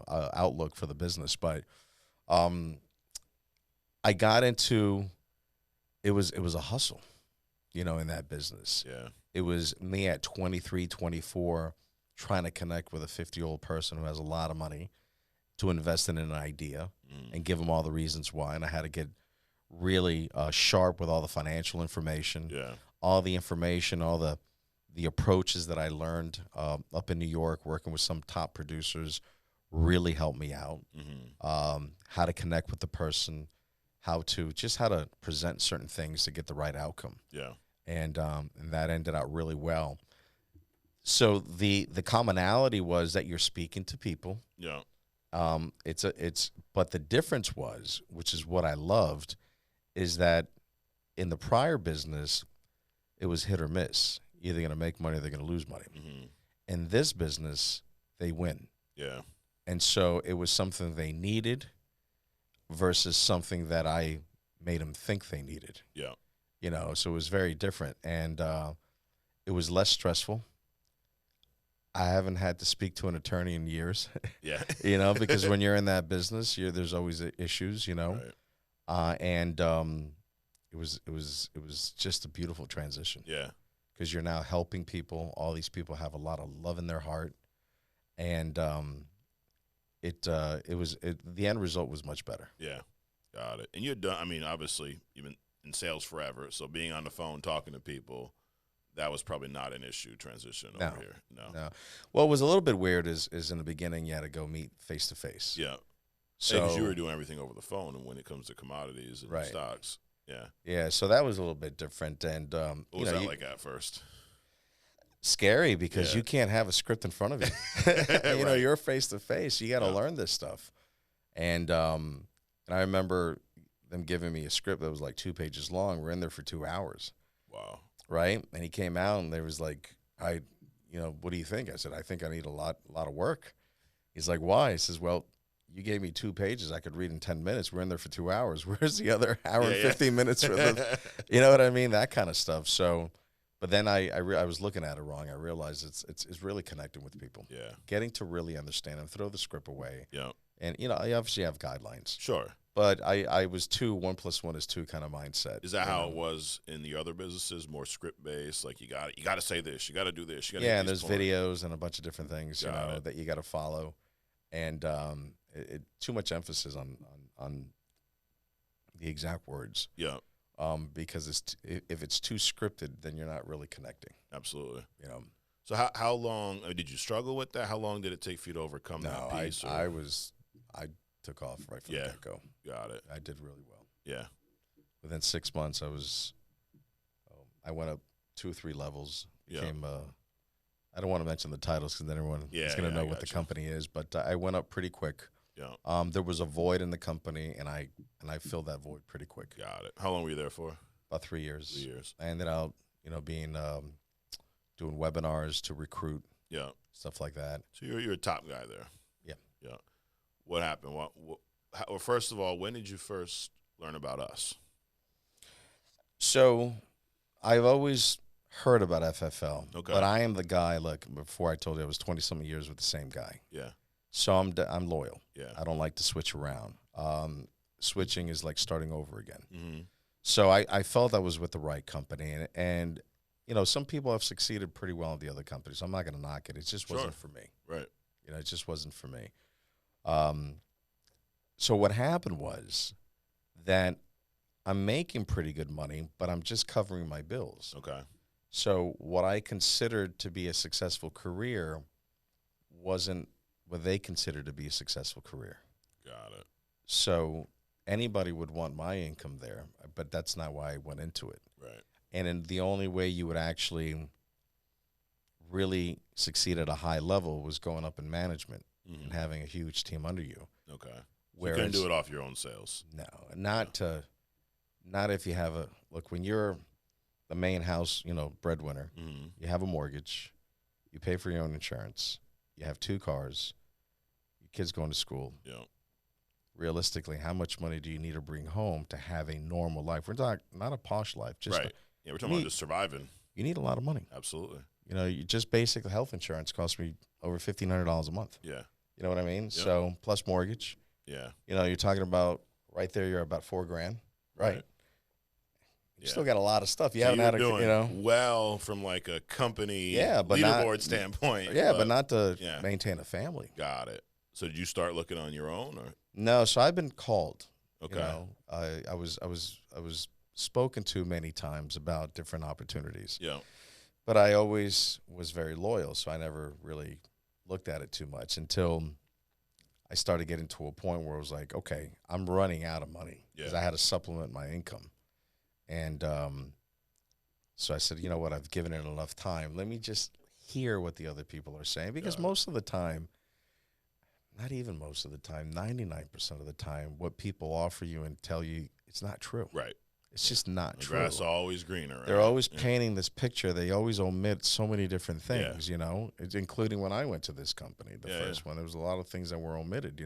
outlook for the business, but I got into it was a hustle, in that business. Yeah. It was me at 23, 24, trying to connect with a 50-year-old person who has a lot of money to invest in an idea and give them all the reasons why. And I had to get really sharp with all the financial information, Yeah. all the information, all the approaches that I learned up in New York, working with some top producers, really helped me out. How to connect with the person, how to present certain things to get the right outcome. Yeah. And that ended out really well. So the commonality was that you're speaking to people. Yeah. But the difference was, which is what I loved, is that in the prior business, it was hit or miss. Either going to make money or they're going to lose money. In this business, they win. Yeah. And so it was something they needed versus something that I made them think they needed. Yeah. So it was very different. And it was less stressful. I haven't had to speak to an attorney in years, Yeah. because when you're in that business, there's always issues, Right. And it was just a beautiful transition. Yeah. Because you're now helping people. All these people have a lot of love in their heart, and the end result was much better. Yeah. Got it. And you're done. I mean, obviously, you've been in sales forever, so being on the phone talking to people, that was probably not an issue transition over here. No. Well, what was a little bit weird is in the beginning you had to go meet face to face. Yeah. So Because you were doing everything over the phone, and when it comes to commodities and Right. stocks, yeah. Yeah, so that was a little bit different, and What was that like at first? scary because Yeah. you can't have a script in front of you. Right. You're face to face. You got to Yeah. learn this stuff, and I remember them giving me a script that was like 2 pages long. We're in there for 2 hours. Wow. Right? And he came out and there was like, what do you think? I said, I think I need a lot of work. He's like, why? He says, well, you gave me 2 pages I could read in 10 minutes. We're in there for 2 hours. Where's the other hour and 15 minutes for the, you know what I mean? That kind of stuff. So, but then I was looking at it wrong. I realized it's really connecting with people. Yeah. Getting to really understand them, throw the script away. Yeah. And, I obviously have guidelines. Sure. But I was 1 + 1 is 2 kind of mindset. Is that how it was in the other businesses? More script based, like you got to say this, you got to do this, you got to. Yeah, and there's videos and a bunch of different things that you got to follow, and too much emphasis on the exact words. Yeah. Because if it's too scripted, then you're not really connecting. Absolutely. So how long did you struggle with that? How long did it take for you to overcome that piece? I took off right from the get-go. Got it. I did really well. Yeah. Within 6 months, I went up 2 or 3 levels. Became I don't want to mention the titles because then everyone is going to know what the company is. But I went up pretty quick. Yeah. There was a void in the company, and I filled that void pretty quick. Got it. How long were you there for? About 3 years. 3 years. I ended up, being doing webinars to recruit. Yeah. Stuff like that. So you're a top guy there. Yeah. Yeah. What happened? Well, first of all, when did you first learn about us? So, I've always heard about FFL. Okay. But I am the guy. Look, before I told you, I was 20-something years with the same guy. Yeah. So I'm loyal. Yeah. I don't like to switch around. Switching is like starting over again. Mm-hmm. So I felt I was with the right company, and some people have succeeded pretty well in the other companies. I'm not going to knock it. It just wasn't for me. Right. It just wasn't for me. So what happened was that I'm making pretty good money, but I'm just covering my bills. Okay. So what I considered to be a successful career wasn't what they considered to be a successful career. Got it. So anybody would want my income there, but that's not why I went into it. Right. And the only way you would actually really succeed at a high level was going up in management and having a huge team under you. Okay. Whereas, you couldn't do it off your own sales. No, not if you have look, when you're the main house, breadwinner, you have a mortgage, you pay for your own insurance, you have 2 cars, your kids going to school. Yeah. Realistically, how much money do you need to bring home to have a normal life? We're not a posh life. Just right. We're talking about just surviving. You need a lot of money. Absolutely. You just basic health insurance costs me over $1,500 a month. Yeah. You know what I mean? Yep. So plus mortgage. Yeah. You're talking about right there. You're about $4,000, right? You still got a lot of stuff. You haven't had well from like a company but leaderboard standpoint. Yeah, but not to maintain a family. Got it. So did you start looking on your own, or no? So I've been called. Okay. I was spoken to many times about different opportunities. Yeah. But I always was very loyal, so I never really looked at it too much until I started getting to a point where I was like, okay, I'm running out of money because I had to supplement my income. And so I said, you know what, I've given it enough time. Let me just hear what the other people are saying, because most of the time, not even most of the time, 99% of the time, what people offer you and tell you, it's not true. Right. It's just not true. Grass is always greener. Right? They're always painting this picture. They always omit so many different things, including when I went to this company, the first one. There was a lot of things that were omitted,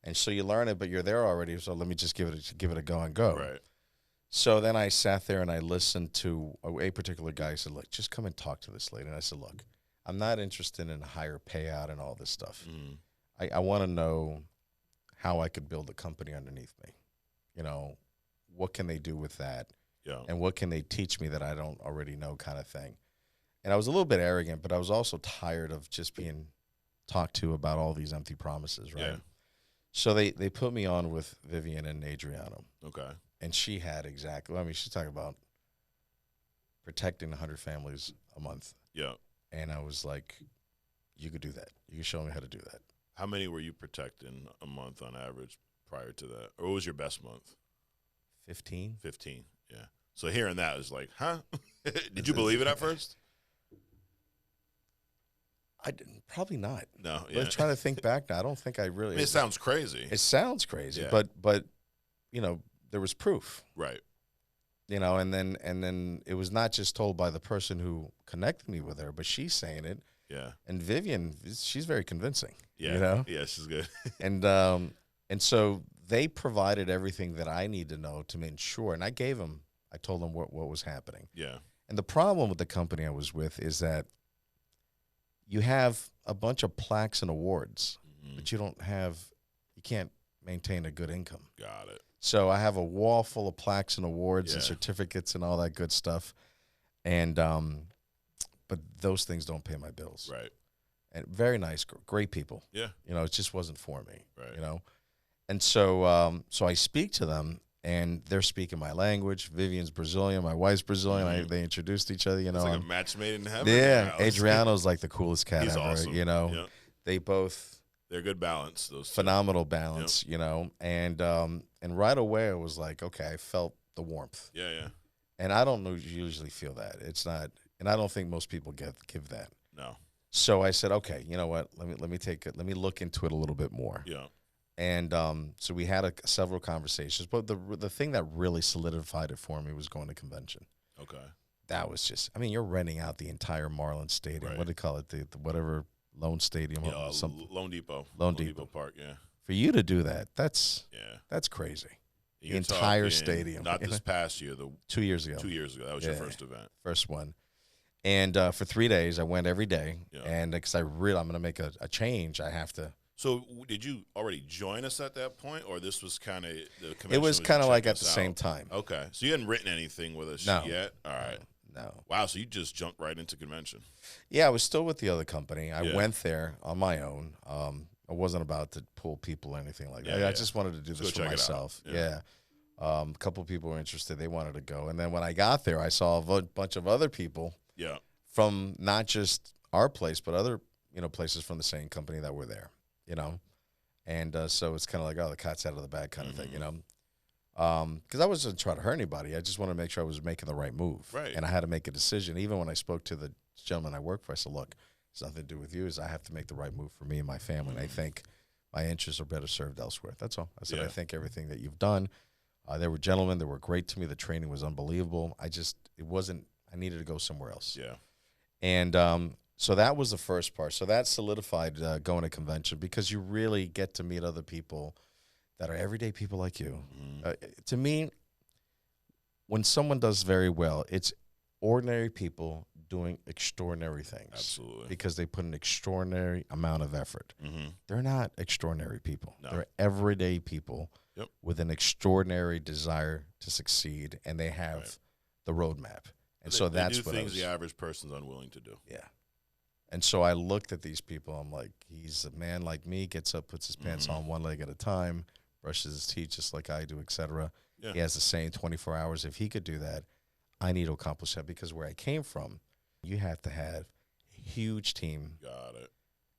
And so you learn it, but you're there already, so let me just give it a go and go. Right. So then I sat there and I listened to a particular guy. He said, look, just come and talk to this lady. And I said, look, I'm not interested in a higher payout and all this stuff. I want to know how I could build a company underneath me. What can they do with that? Yeah. And what can they teach me that I don't already know, kind of thing. And I was a little bit arrogant, but I was also tired of just being talked to about all these empty promises, right? Yeah. So they put me on with Vivian and Adriano. Okay. And she had she's talking about protecting 100 families a month. Yeah. And I was like, you could do that. You can show me how to do that. How many were you protecting a month on average prior to that? Or what was your best month? 15. 15, yeah. So hearing that was like, huh? Did you believe it at first? I didn't, probably not. No, yeah. But trying to think back now, I don't think I really. It sounds crazy. It sounds crazy, but there was proof, right? And then it was not just told by the person who connected me with her, but she's saying it. Yeah. And Vivian, she's very convincing. Yeah. Yeah, she's good. and so they provided everything that I need to know to ensure, and I told them what was happening. Yeah. And the problem with the company I was with is that you have a bunch of plaques and awards, but you can't maintain a good income. Got it. So I have a wall full of plaques and awards and certificates and all that good stuff. And, but those things don't pay my bills. Right. And very nice, great people. Yeah. It just wasn't for me. Right. And so so I speak to them, and they're speaking my language. Vivian's Brazilian, my wife's Brazilian. They introduced each other, It's like a match made in heaven. Yeah, Adriano's like the coolest cat He's ever, awesome. Yep. They both... They're good balance, those two. Phenomenal balance, And right away I was like, okay, I felt the warmth. Yeah, yeah. And I don't usually feel that. It's not... And I don't think most people give that. No. So I said, okay, you know what? Let me look into it a little bit more. Yeah. And so we had several conversations, but the thing that really solidified it for me was going to convention. Okay. That was just, you're renting out the entire Marlins Stadium. Right. What do they call it? The whatever Lone Stadium. Yeah, Lone Depot. Lone Depot Park, yeah. For you to do that, that's crazy. The entire stadium. Not this past year. 2 years ago. 2 years ago. That was your first event. First one. And for 3 days, I went every day. Yeah. And because I'm going to make a change, I have to. So did you already join us at that point, or this was kind of the convention? It was kind of like at the same time. Okay. So you hadn't written anything with us yet? All right. No. Wow, so you just jumped right into convention. Yeah, I was still with the other company. I Yeah. went there on my own. I wasn't about to pull people or anything like that. Yeah, I just wanted to do Just this go for check it out. myself. Yeah. A couple of people were interested. They wanted to go. And then when I got there, I saw a bunch of other people Yeah. from not just our place, but other, places from the same company that were there, And so it's kind of like, oh, the cat's out of the bag kind of thing, Because I wasn't trying to hurt anybody. I just wanted to make sure I was making the right move. Right. And I had to make a decision. Even when I spoke to the gentleman I work for, I said, look, it's nothing to do with you. Is I have to make the right move for me and my family. And I think my interests are better served elsewhere. That's all. I said, I think everything that you've done, they were gentlemen. They were great to me. The training was unbelievable. I needed to go somewhere else. Yeah. And so that was the first part. So that solidified going to convention because you really get to meet other people that are everyday people like you. To me, when someone does very well, it's ordinary people doing extraordinary things. Absolutely. Because they put an extraordinary amount of effort. They're not extraordinary people. No. They're everyday people with an extraordinary desire to succeed, and they have the roadmap. And so that's do what things the average person's unwilling to do. Yeah. And so I looked at these people. I'm like, he's a man like me, gets up, puts his pants on one leg at a time, brushes his teeth just like I do, etc. Yeah. He has the same 24 hours. If he could do that, I need to accomplish that because where I came from, you have to have a huge team. Got it.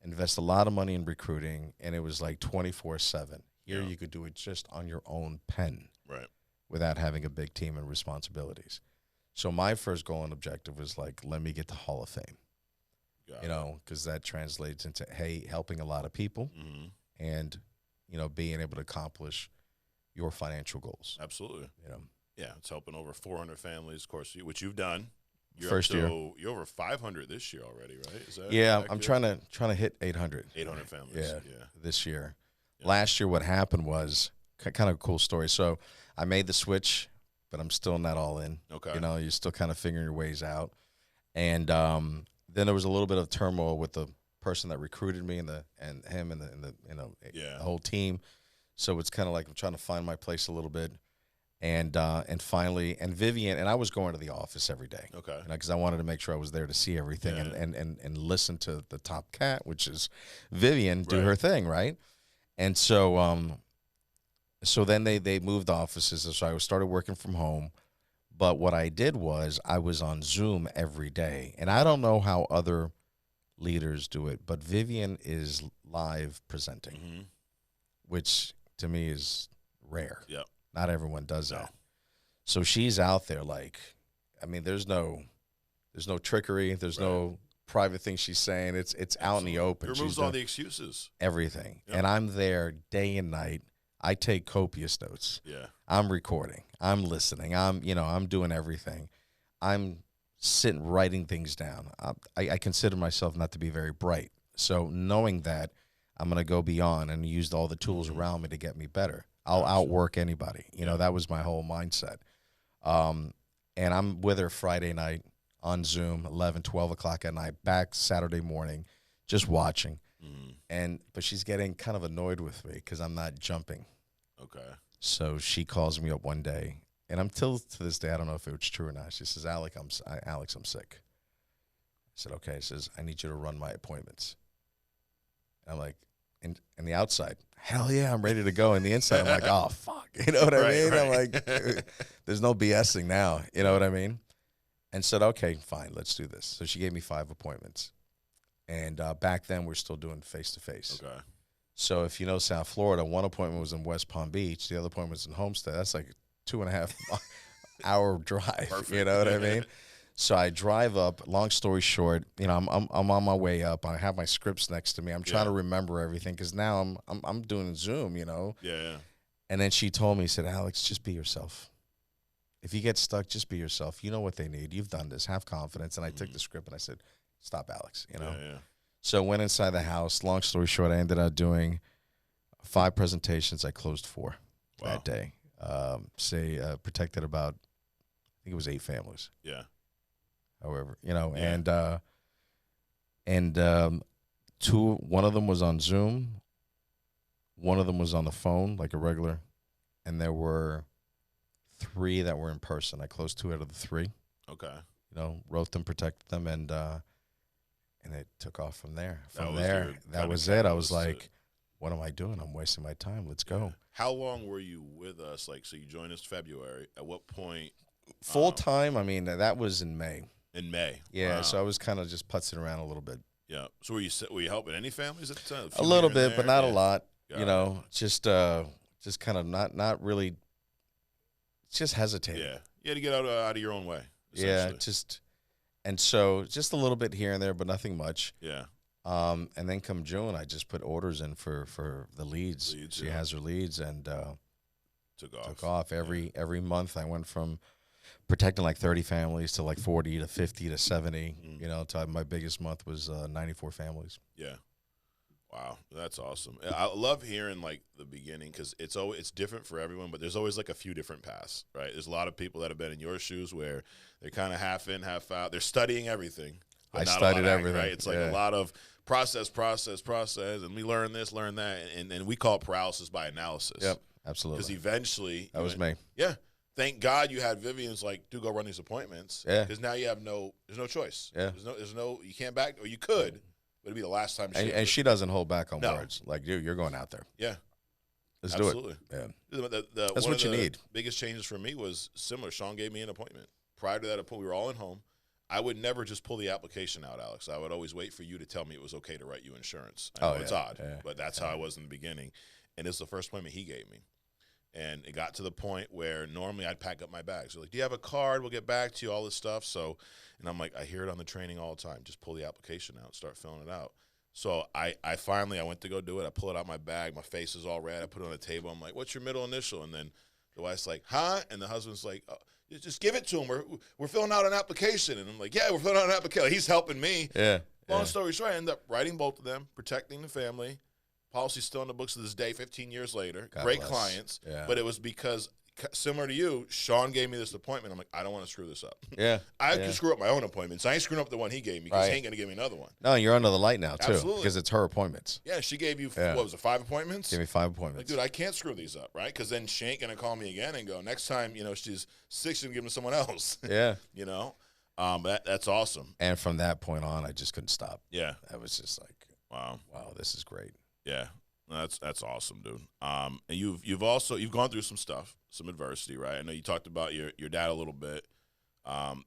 Invest a lot of money in recruiting, and it was like 24/7. Here you could do it just on your own pen. Right. Without having a big team and responsibilities. So my first goal and objective was like, let me get to Hall of Fame. Because that translates into, hey, helping a lot of people and, being able to accomplish your financial goals. Absolutely. Yeah, it's helping over 400 families, of course, which you've done. You're First year. You're over 500 this year already, right? Is that I'm trying to hit 800. 800 families. Yeah. This year. Yeah. Last year, what happened was kind of a cool story. So I made the switch, but I'm still not all in. Okay. You're still kind of figuring your ways out. And then there was a little bit of turmoil with the person that recruited me and him and the whole team. So it's kind of like I'm trying to find my place a little bit. And finally, Vivian, and I was going to the office every day. Okay. Because I wanted to make sure I was there to see everything and listen to the top cat, which is Vivian, do her thing, right? And so then they moved offices, and so I started working from home. But what I did was I was on Zoom every day. And I don't know how other leaders do it, but Vivian is live presenting, which to me is rare. Yep. Not everyone does that. So she's out there there's no trickery. There's no private thing she's saying. It's out in the open. It removes all the excuses. Everything. Yep. And I'm there day and night. I take copious notes. Yeah. I'm recording. I'm listening. I'm doing everything. I'm sitting writing things down. I consider myself not to be very bright. So knowing that, I'm going to go beyond and use all the tools around me to get me better. I'll outwork anybody. That was my whole mindset. And I'm with her Friday night on Zoom, 11, 12 o'clock at night, back Saturday morning, just watching. But she's getting kind of annoyed with me because I'm not jumping. Okay. So she calls me up one day, and I'm still to this day, I don't know if it was true or not. She says, Alex, I'm sick. I said, okay. She says, I need you to run my appointments. And I'm like, and the outside, hell yeah, I'm ready to go. And the inside, I'm like, oh, fuck. You know what I mean? I'm like, there's no BSing now. You know what I mean? And said, okay, fine, let's do this. So she gave me 5 appointments. And back then, we're still doing face-to-face. Okay. So if you know South Florida, one appointment was in West Palm Beach. The other appointment was in Homestead. That's like a 2.5 hour drive. Perfect. You know what I mean? So I drive up. Long story short, I'm on my way up. I have my scripts next to me. I'm trying to remember everything because now I'm doing Zoom. Yeah. And then she told me, said, Alex, just be yourself. If you get stuck, just be yourself. You know what they need. You've done this. Have confidence. And I took the script and I said, stop, Alex. Yeah. So went inside the house. Long story short, I ended up doing 5 presentations. I closed 4 that day. Protected about, I think it was 8 families. Yeah. However, one of them was on Zoom. One of them was on the phone, like a regular. And there were 3 that were in person. I closed 2 out of the 3. Okay. wrote them, protected them, and it took off from there. That was it. I was like, what am I doing? I'm wasting my time. Let's go. How long were you with us? Like, so you joined us February. At what point? Full time, I mean, that was in May. In May. Yeah, Wow. So I was kind of just putzing around a little bit. Yeah. So were you helping any families at the time? A little bit, but not a lot. Got it. Just kind of not really. Just hesitating. Yeah. You had to get out of your own way. Yeah, and so just a little bit here and there, but nothing much. Yeah. And then come June, I just put orders in for the leads. She has her leads, and took off. Every month I went from protecting like 30 families to like 40 to 50 to 70. My biggest month was 94 families. Yeah. Wow, that's awesome. I love hearing like the beginning because it's different for everyone, but there's always like a few different paths, right? There's a lot of people that have been in your shoes where they're kind of half in, half out. They're studying everything. I studied everything. Right? It's like a lot of process, and we learn this, learn that, and we call it paralysis by analysis. Yep, absolutely. Because eventually, that was me. Yeah. Thank God you had Vivian's like, go run these appointments. Yeah. Because now you have there's no choice. Yeah. There's no, you can't back, or you could. But it'd be the last time and she doesn't hold back on words. Like, you're going out there. Yeah. Let's Absolutely. do it. Yeah. That's what you need. Biggest changes for me was similar. Sean gave me an appointment. Prior to that appointment, we were all at home. I would never just pull the application out, Alex. I would always wait for you to tell me it was okay to write you insurance. I know it's odd, but that's how I was in the beginning. And it's the first appointment he gave me. And it got to the point where normally I'd pack up my bags. They're like, do you have a card? We'll get back to you, all this stuff. So, and I'm like, I hear it on the training all the time. Just pull the application out, start filling it out. So I finally went to go do it. I pull it out my bag. My face is all red. I put it on the table. I'm like, what's your middle initial? And then the wife's like, huh? And the husband's like, oh, just give it to him. We're filling out an application. And I'm like, yeah, we're filling out an application. He's helping me. Yeah. Long story short, I ended up writing both of them, protecting the family. Policy's still in the books to this day, 15 years later. God Great bless. Clients. Yeah. But it was because, similar to you, Sean gave me this appointment. I'm like, I don't want to screw this up. Yeah. I can screw up my own appointments. I ain't screwing up the one he gave me because he ain't going to give me another one. No, you're under the light now, too. Absolutely. Because it's her appointments. Yeah, she gave you, what was it, 5 appointments? Give me 5 appointments. Like, dude, I can't screw these up, right? Because then she ain't going to call me again and go, next time, she's 6, she's going to give them to someone else. Yeah. That's awesome. And from that point on, I just couldn't stop. Yeah. I was just like, wow, this is great. Yeah. That's awesome, dude. And you've gone through some stuff, some adversity, right? I know you talked about your dad a little bit.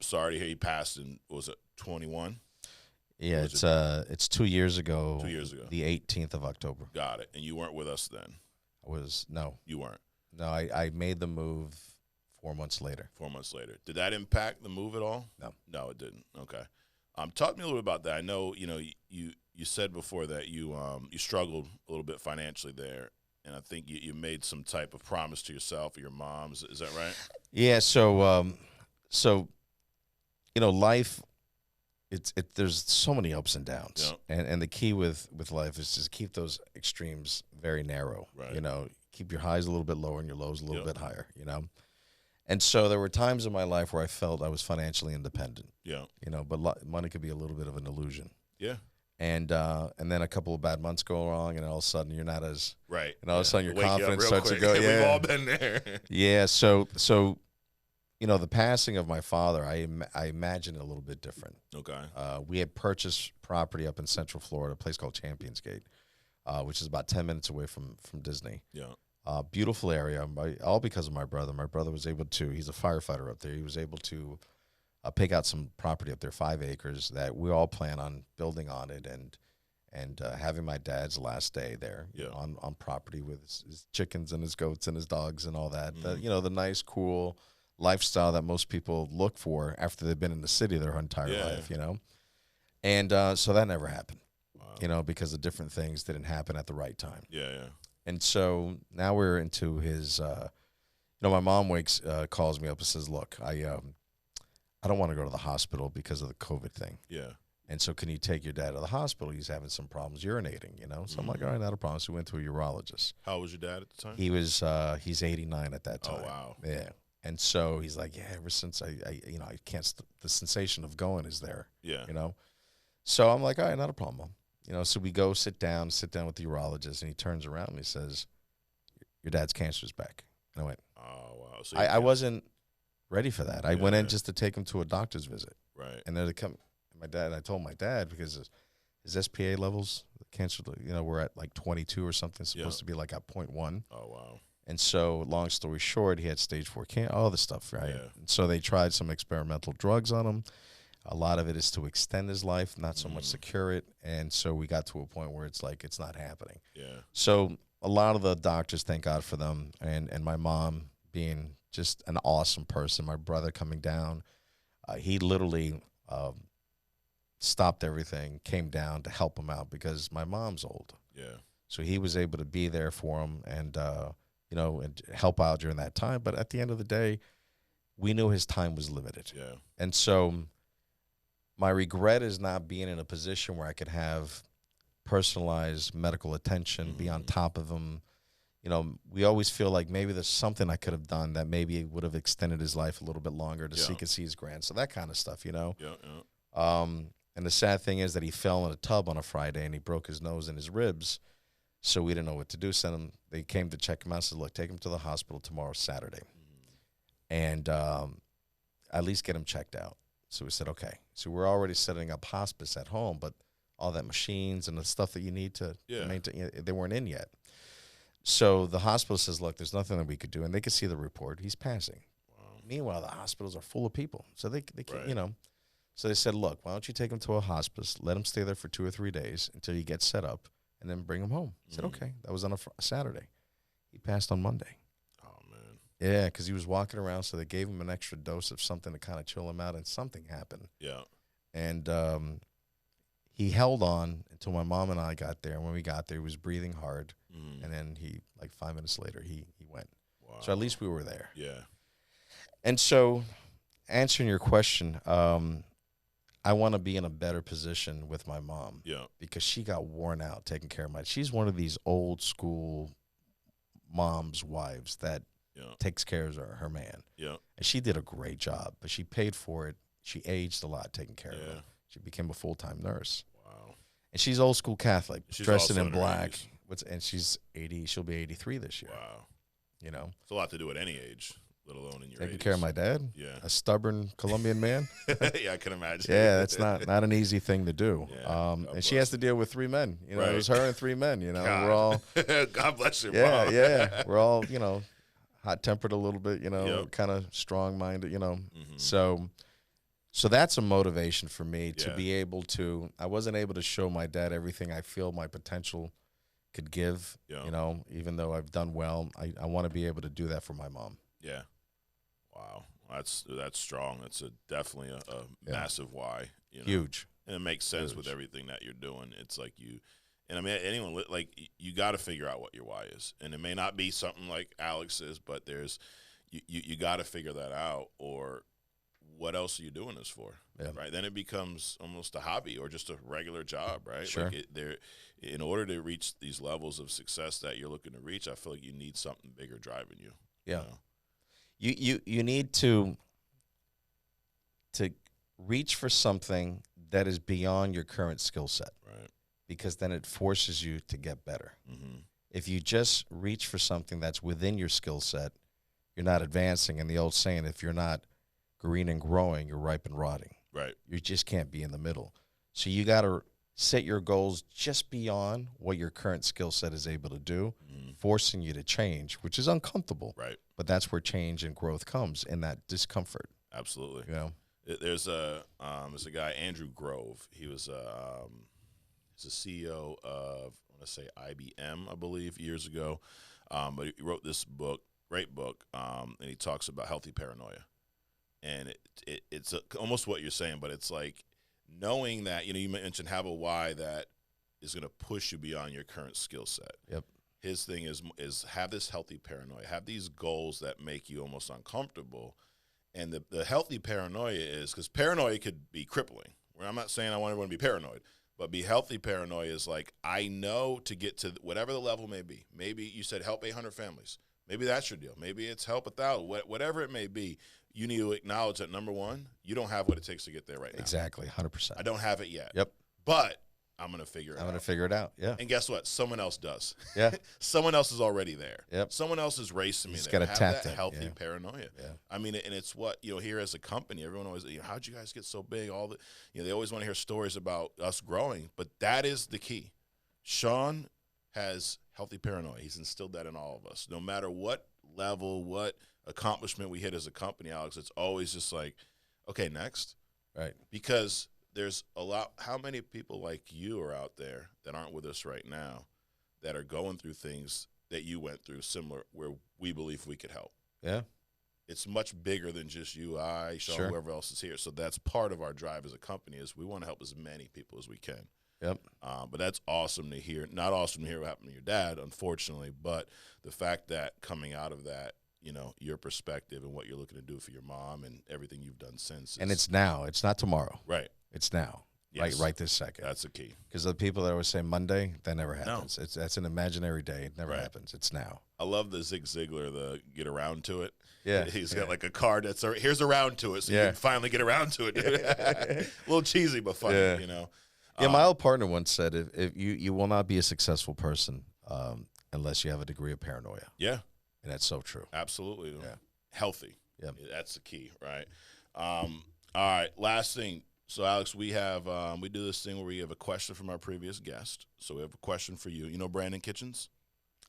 Sorry to hear he passed in, was it 21? Yeah, it's 2 years ago. 2 years ago. The 18th of October. Got it. And you weren't with us then? No. You weren't? No, I made the move 4 months later. 4 months later. Did that impact the move at all? No. No, it didn't. Okay. Talk to me a little bit about that. I know, you said before that you struggled a little bit financially there, and I think you made some type of promise to yourself or your mom. Is that right? Yeah. So life. There's so many ups and downs, and the key with life is just keep those extremes very narrow. Right. Keep your highs a little bit lower and your lows a little bit higher. And so there were times in my life where I felt I was financially independent. Yeah. But money could be a little bit of an illusion. Yeah. And then a couple of bad months go along, and all of a sudden you're not as right. And all of a sudden your confidence starts to quick. go. Yeah, we've all been there. Yeah. So the passing of my father, I imagine it a little bit different. Okay. We had purchased property up in Central Florida, a place called Champions Gate, which is about 10 minutes away from Disney. Yeah. Beautiful area, all because of my brother. My brother was able to, he's a firefighter up there. He was able to pick out some property up there, 5 acres, that we all plan on building on it and having my dad's last day there on property with his chickens and his goats and his dogs and all that. The nice, cool lifestyle that most people look for after they've been in the city their entire life, And so that never happened, because of different things didn't happen at the right time. Yeah, yeah. And so now we're into his, my mom calls me up and says, look, I don't want to go to the hospital because of the COVID thing. Yeah. And so can you take your dad to the hospital? He's having some problems urinating, So I'm like, all right, not a problem. So we went to a urologist. How old was your dad at the time? He was, he's 89 at that time. Oh, wow. Yeah. And so he's like, yeah, ever since I can't, the sensation of going is there. Yeah. So I'm like, all right, not a problem. So we go sit down with the urologist, and he turns around and he says, your dad's cancer's back. And I went, oh, wow. So I wasn't ready for that. I went in just to take him to a doctor's visit. Right. And then I told my dad, because his SPA levels, cancer, were at like 22 or something, supposed to be like at 0.1. Oh, wow. And so, long story short, he had stage 4 cancer, all this stuff, right? Yeah. And so they tried some experimental drugs on him. A lot of it is to extend his life, not so much to cure it. And so we got to a point where it's like, it's not happening. Yeah. So a lot of the doctors, thank God for them, and my mom being just an awesome person, my brother coming down, he literally stopped everything, came down to help him out because my mom's old. Yeah. So he was able to be there for him and, and help out during that time. But at the end of the day, we knew his time was limited. Yeah. And so my regret is not being in a position where I could have personalized medical attention, be on top of him. We always feel like maybe there's something I could have done that maybe would have extended his life a little bit longer to see his grand. So that kind of stuff, And the sad thing is that he fell in a tub on a Friday and he broke his nose and his ribs. So we didn't know what to do. They came to check him out. Said, look, take him to the hospital tomorrow, Saturday. And at least get him checked out. So we said, okay. So we're already setting up hospice at home, but all that machines and the stuff that you need to maintain, they weren't in yet. So the hospital says, look, there's nothing that we could do. And they could see the report. He's passing. Wow. Meanwhile, the hospitals are full of people. So they can't, So they said, look, why don't you take him to a hospice, let him stay there for 2 or 3 days until you get set up, and then bring him home. I said, okay. That was on a Saturday. He passed on Monday. Oh, man. Yeah, because he was walking around, so they gave him an extra dose of something to kind of chill him out, and something happened. Yeah. And he held on until my mom and I got there. And when we got there, he was breathing hard. And then like 5 minutes later, he went. Wow. So at least we were there. Yeah. And so answering your question, I want to be in a better position with my mom. Yeah. Because she got worn out taking care of she's one of these old school mom's wives that takes care of her man. Yeah. And she did a great job, but she paid for it. She aged a lot taking care of him. She became a full-time nurse. Wow. And she's old school Catholic, She's dressed also in in her black. 80s. And she's 80. She'll be 83 this year. Wow. It's a lot to do at any age, let alone in your taking 80s. care of my dad. Yeah. A stubborn Colombian man. Yeah, I can imagine. Yeah, that's not an easy thing to do. Yeah, and she has to deal with 3 men. It was her and 3 men. God. We're all. God bless your yeah, mom. Yeah. We're all hot tempered a little bit. Kind of strong minded. So that's a motivation for me to be able to. I wasn't able to show my dad everything I feel my potential could give. Even though I've done well, I want to be able to do that for my mom. Yeah. Wow. That's strong. That's definitely a massive why. Huge. And it makes sense with everything that you're doing. It's like and I mean, anyone, like, you got to figure out what your why is. And it may not be something like Alex's, but you got to figure that out, or what else are you doing this for? Yeah. Right. Then it becomes almost a hobby or just a regular job, right? Sure. Like in order to reach these levels of success that you're looking to reach, I feel like you need something bigger driving you. Yeah. You need to reach for something that is beyond your current skill set. Right. Because then it forces you to get better. Mm-hmm. If you just reach for something that's within your skill set, you're not advancing. And the old saying, if you're not green and growing, you're ripe and rotting. Right. You just can't be in the middle. So you got to set your goals just beyond what your current skill set is able to do, forcing you to change, which is uncomfortable. Right. But that's where change and growth comes, in that discomfort. Absolutely. There's a guy, Andrew Grove. He was he's a CEO of, I want to say, IBM, I believe, years ago. But he wrote this book, great book, and he talks about healthy paranoia. And it's almost what you're saying, but it's like knowing that, you mentioned have a why that is going to push you beyond your current skill set. Yep. His thing is have this healthy paranoia, have these goals that make you almost uncomfortable. And the healthy paranoia is, because paranoia could be crippling. Where I'm not saying I want everyone to be paranoid, but be healthy paranoia is like, I know to get to whatever the level may be. Maybe you said help 800 families. Maybe that's your deal. Maybe it's help 1,000. Whatever it may be, you need to acknowledge that, number one, you don't have what it takes to get there right now. Exactly, 100%. I don't have it yet. Yep. But I'm going to figure it out. I'm going to figure it out. Yeah. And guess what? Someone else does. Yeah. Someone else is already there. Yep. Someone else is racing me. Just there. got to Have tap that healthy paranoia. Yeah. I mean, and it's what, here as a company, everyone always, how'd you guys get so big? They always want to hear stories about us growing, but that is the key. Sean has healthy paranoia. He's instilled that in all of us. No matter what level, what accomplishment we hit as a company, Alex, it's always just like, okay, next. Right. Because there's a lot. How many people like you are out there that aren't with us right now that are going through things that you went through similar where we believe we could help? Yeah. It's much bigger than just you, I, Sean, Sure. whoever else is here. So that's part of our drive as a company is we want to help as many people as we can. Yep. But that's awesome to hear. Not awesome to hear what happened to your dad, unfortunately, but the fact that coming out of that, your perspective and what you're looking to do for your mom and everything you've done since. And it's now. It's not tomorrow. Right. It's now. Yes. Right this second. That's the key. Because the people that always say Monday, that never happens. No. That's an imaginary day. It never happens. It's now. I love the Zig Ziglar, the get around to it. Yeah. He's got like a card that's, here's around to it, so you can finally get around to it. A little cheesy, but funny, Yeah, my old partner once said, if you will not be a successful person unless you have a degree of paranoia. Yeah. And that's so true. Absolutely. Yeah. Healthy. Yeah. That's the key, right? All right, last thing. So, Alex, we have we do this thing where we have a question from our previous guest. So we have a question for you. You know Brandon Kitchens?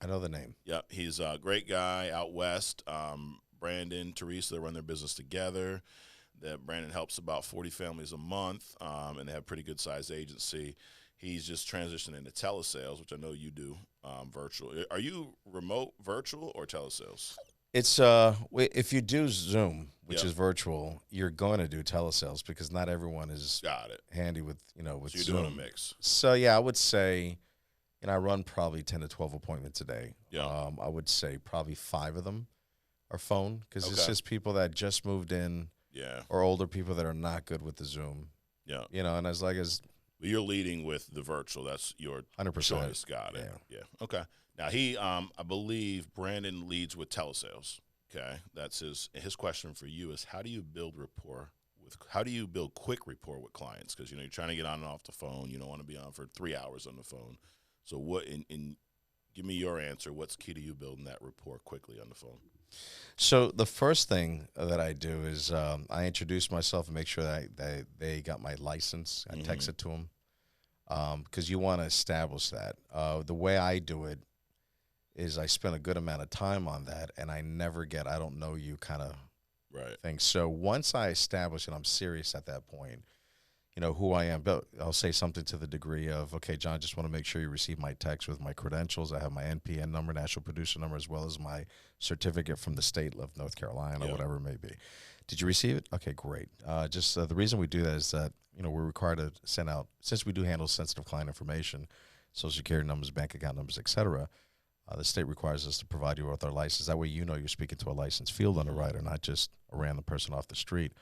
I know the name. Yeah, he's a great guy out west. Brandon, Teresa, they run their business together. Brandon helps about 40 families a month, and they have a pretty good-sized agency. He's just transitioning into telesales, which I know you do, virtual. Are you remote, virtual, or telesales? It's if you do Zoom, which is virtual, you're going to do telesales because not everyone is handy with with so you're Zoom. doing a mix. So yeah, I would say, I run probably 10 to 12 appointments a day. Yeah. I would say probably 5 of them are phone because it's just people that just moved in. Yeah. Or older people that are not good with the Zoom. Yeah. And as you're leading with the virtual. That's your 100%. choice. Got it. Yeah. Okay. Now I believe Brandon leads with telesales. Okay. That's his question for you is how do you build quick rapport with clients? Because you're trying to get on and off the phone. You don't want to be on for 3 hours on the phone. So give me your answer. What's key to you building that rapport quickly on the phone? So the first thing that I do is I introduce myself and make sure that they got my license. I text it to them because you want to establish that. The way I do it is I spend a good amount of time on that, and I never get I don't know you kind of thing. So once I establish and I'm serious at that point, who I am. But I'll say something to the degree of, okay, John, just want to make sure you receive my text with my credentials. I have my NPN number, national producer number, as well as my certificate from the state of North Carolina, whatever it may be. Did you receive it? Okay, great. The reason we do that is that, we're required to send out, since we do handle sensitive client information, social security numbers, bank account numbers, et cetera, the state requires us to provide you with our license. That way you're speaking to a licensed field underwriter, not just a random person off the street.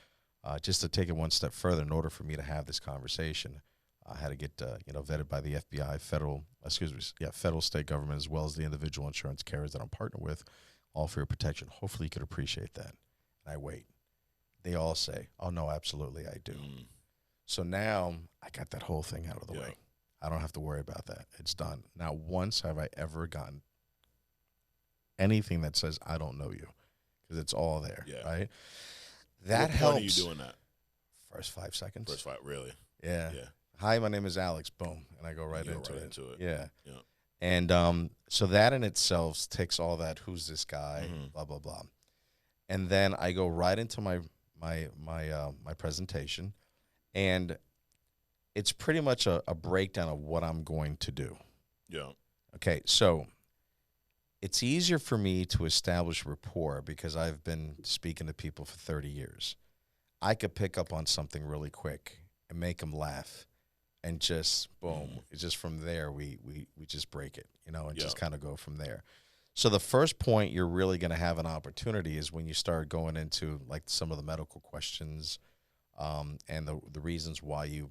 Just to take it one step further, in order for me to have this conversation, I had to get vetted by the FBI, federal, state government, as well as the individual insurance carriers that I'm partnered with, all for your protection. Hopefully you could appreciate that. And I wait. They all say, oh, no, absolutely, I do. So now I got that whole thing out of the way. I don't have to worry about that. It's done. Now, once have I ever gotten anything that says I don't know you, because it's all there, right? That helps. What are you doing that? First 5 seconds. First 5, really? Yeah. Hi, my name is Alex. Boom. And I go right into it. Yeah. And so that in itself takes all that, who's this guy, blah, blah, blah. And then I go right into my presentation, and it's pretty much a breakdown of what I'm going to do. Yeah. Okay, so it's easier for me to establish rapport because I've been speaking to people for 30 years. I could pick up on something really quick and make them laugh, and just boom. It's just from there we just break it, and just kind of go from there. So the first point you're really going to have an opportunity is when you start going into like some of the medical questions, and the reasons why you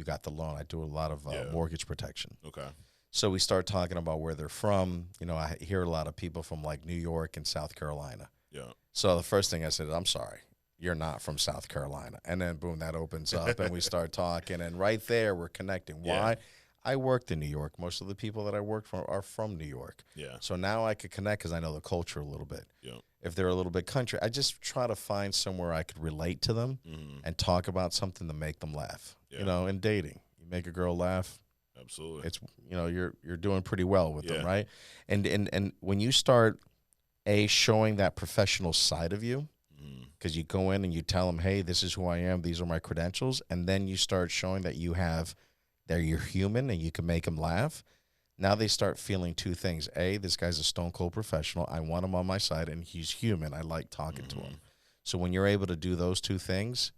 got the loan. I do a lot of mortgage protection. Okay. So we start talking about where they're from. I hear a lot of people from like New York and South Carolina. Yeah. So the first thing I said, I'm sorry, you're not from South Carolina. And then boom, that opens up and we start talking. And right there, we're connecting. Why? I worked in New York. Most of the people that I worked for are from New York. Yeah. So now I could connect because I know the culture a little bit. Yeah. If they're a little bit country, I just try to find somewhere I could relate to them and talk about something to make them laugh. Yeah. You know, in dating, you make a girl laugh. Absolutely. It's, you know, you're doing pretty well with Yeah. them, right? And when you start showing that professional side of you, because you go in and you tell them, hey, this is who I am, these are my credentials, and then you start showing that you're human and you can make them laugh. Now they start feeling two things. A, this guy's a stone cold professional. I want him on my side, and he's human. I like talking to him. So when you're able to do those two things,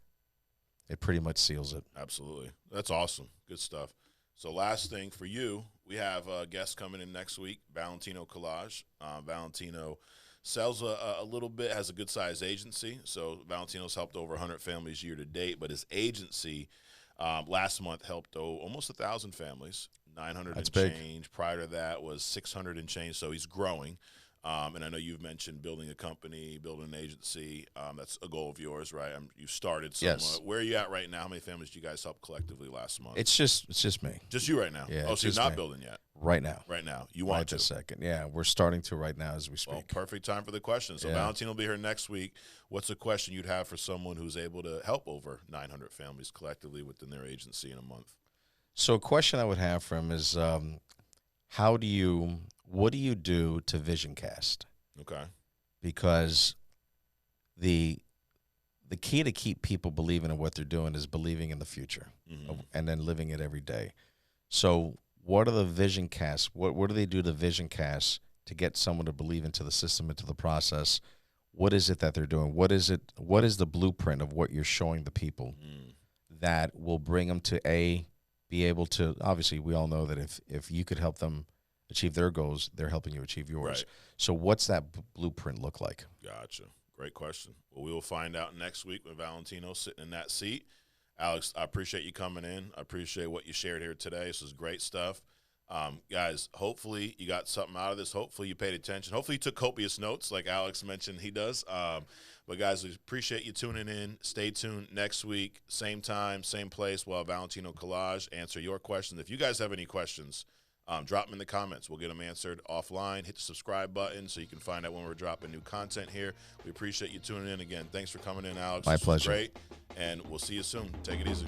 it pretty much seals it. Absolutely. That's awesome. Good stuff. So last thing for you, we have a guest coming in next week, Valentino Collage. Valentino sells a little bit, has a good-sized agency. So Valentino's helped over 100 families year to date, but his agency last month helped almost 1,000 families, 900 That's and big. change. Prior to that was 600 and change, so he's growing. And I know you've mentioned building a company, building an agency. That's a goal of yours, right? You started somewhat. Yes. Where are you at right now? How many families did you guys help collectively last month? It's just me. Just you right now? Yeah, Oh, it's so you're just not me. building yet? Right now. Right now. You want Right to? this second. Yeah, we're starting to right now as we speak. Well, perfect time for the question. So Yeah. Valentine will be here next week. What's a question you'd have for someone who's able to help over 900 families collectively within their agency in a month? So a question I would have for him is, what do you do to vision cast? Okay. Because the key to keep people believing in what they're doing is believing in the future and then living it every day. So what are the vision casts? What do they do to vision casts to get someone to believe into the system, into the process? What is it that they're doing? What is the blueprint of what you're showing the people that will bring them to be able to, obviously we all know that if you could help them achieve their goals, they're helping you achieve yours. Right. So what's that blueprint look like? Gotcha. Great question. Well, we will find out next week when Valentino's sitting in that seat. Alex, I appreciate you coming in. I appreciate what you shared here today. This is great stuff. Guys, hopefully you got something out of this. Hopefully you paid attention. Hopefully you took copious notes like Alex mentioned he does. But, guys, we appreciate you tuning in. Stay tuned next week, same time, same place. We'll have Valentino Collage answer your questions. If you guys have any questions, drop them in the comments. We'll get them answered offline. Hit the subscribe button so you can find out when we're dropping new content here. We appreciate you tuning in again. Thanks for coming in, Alex. My pleasure. Great, and we'll see you soon. Take it easy.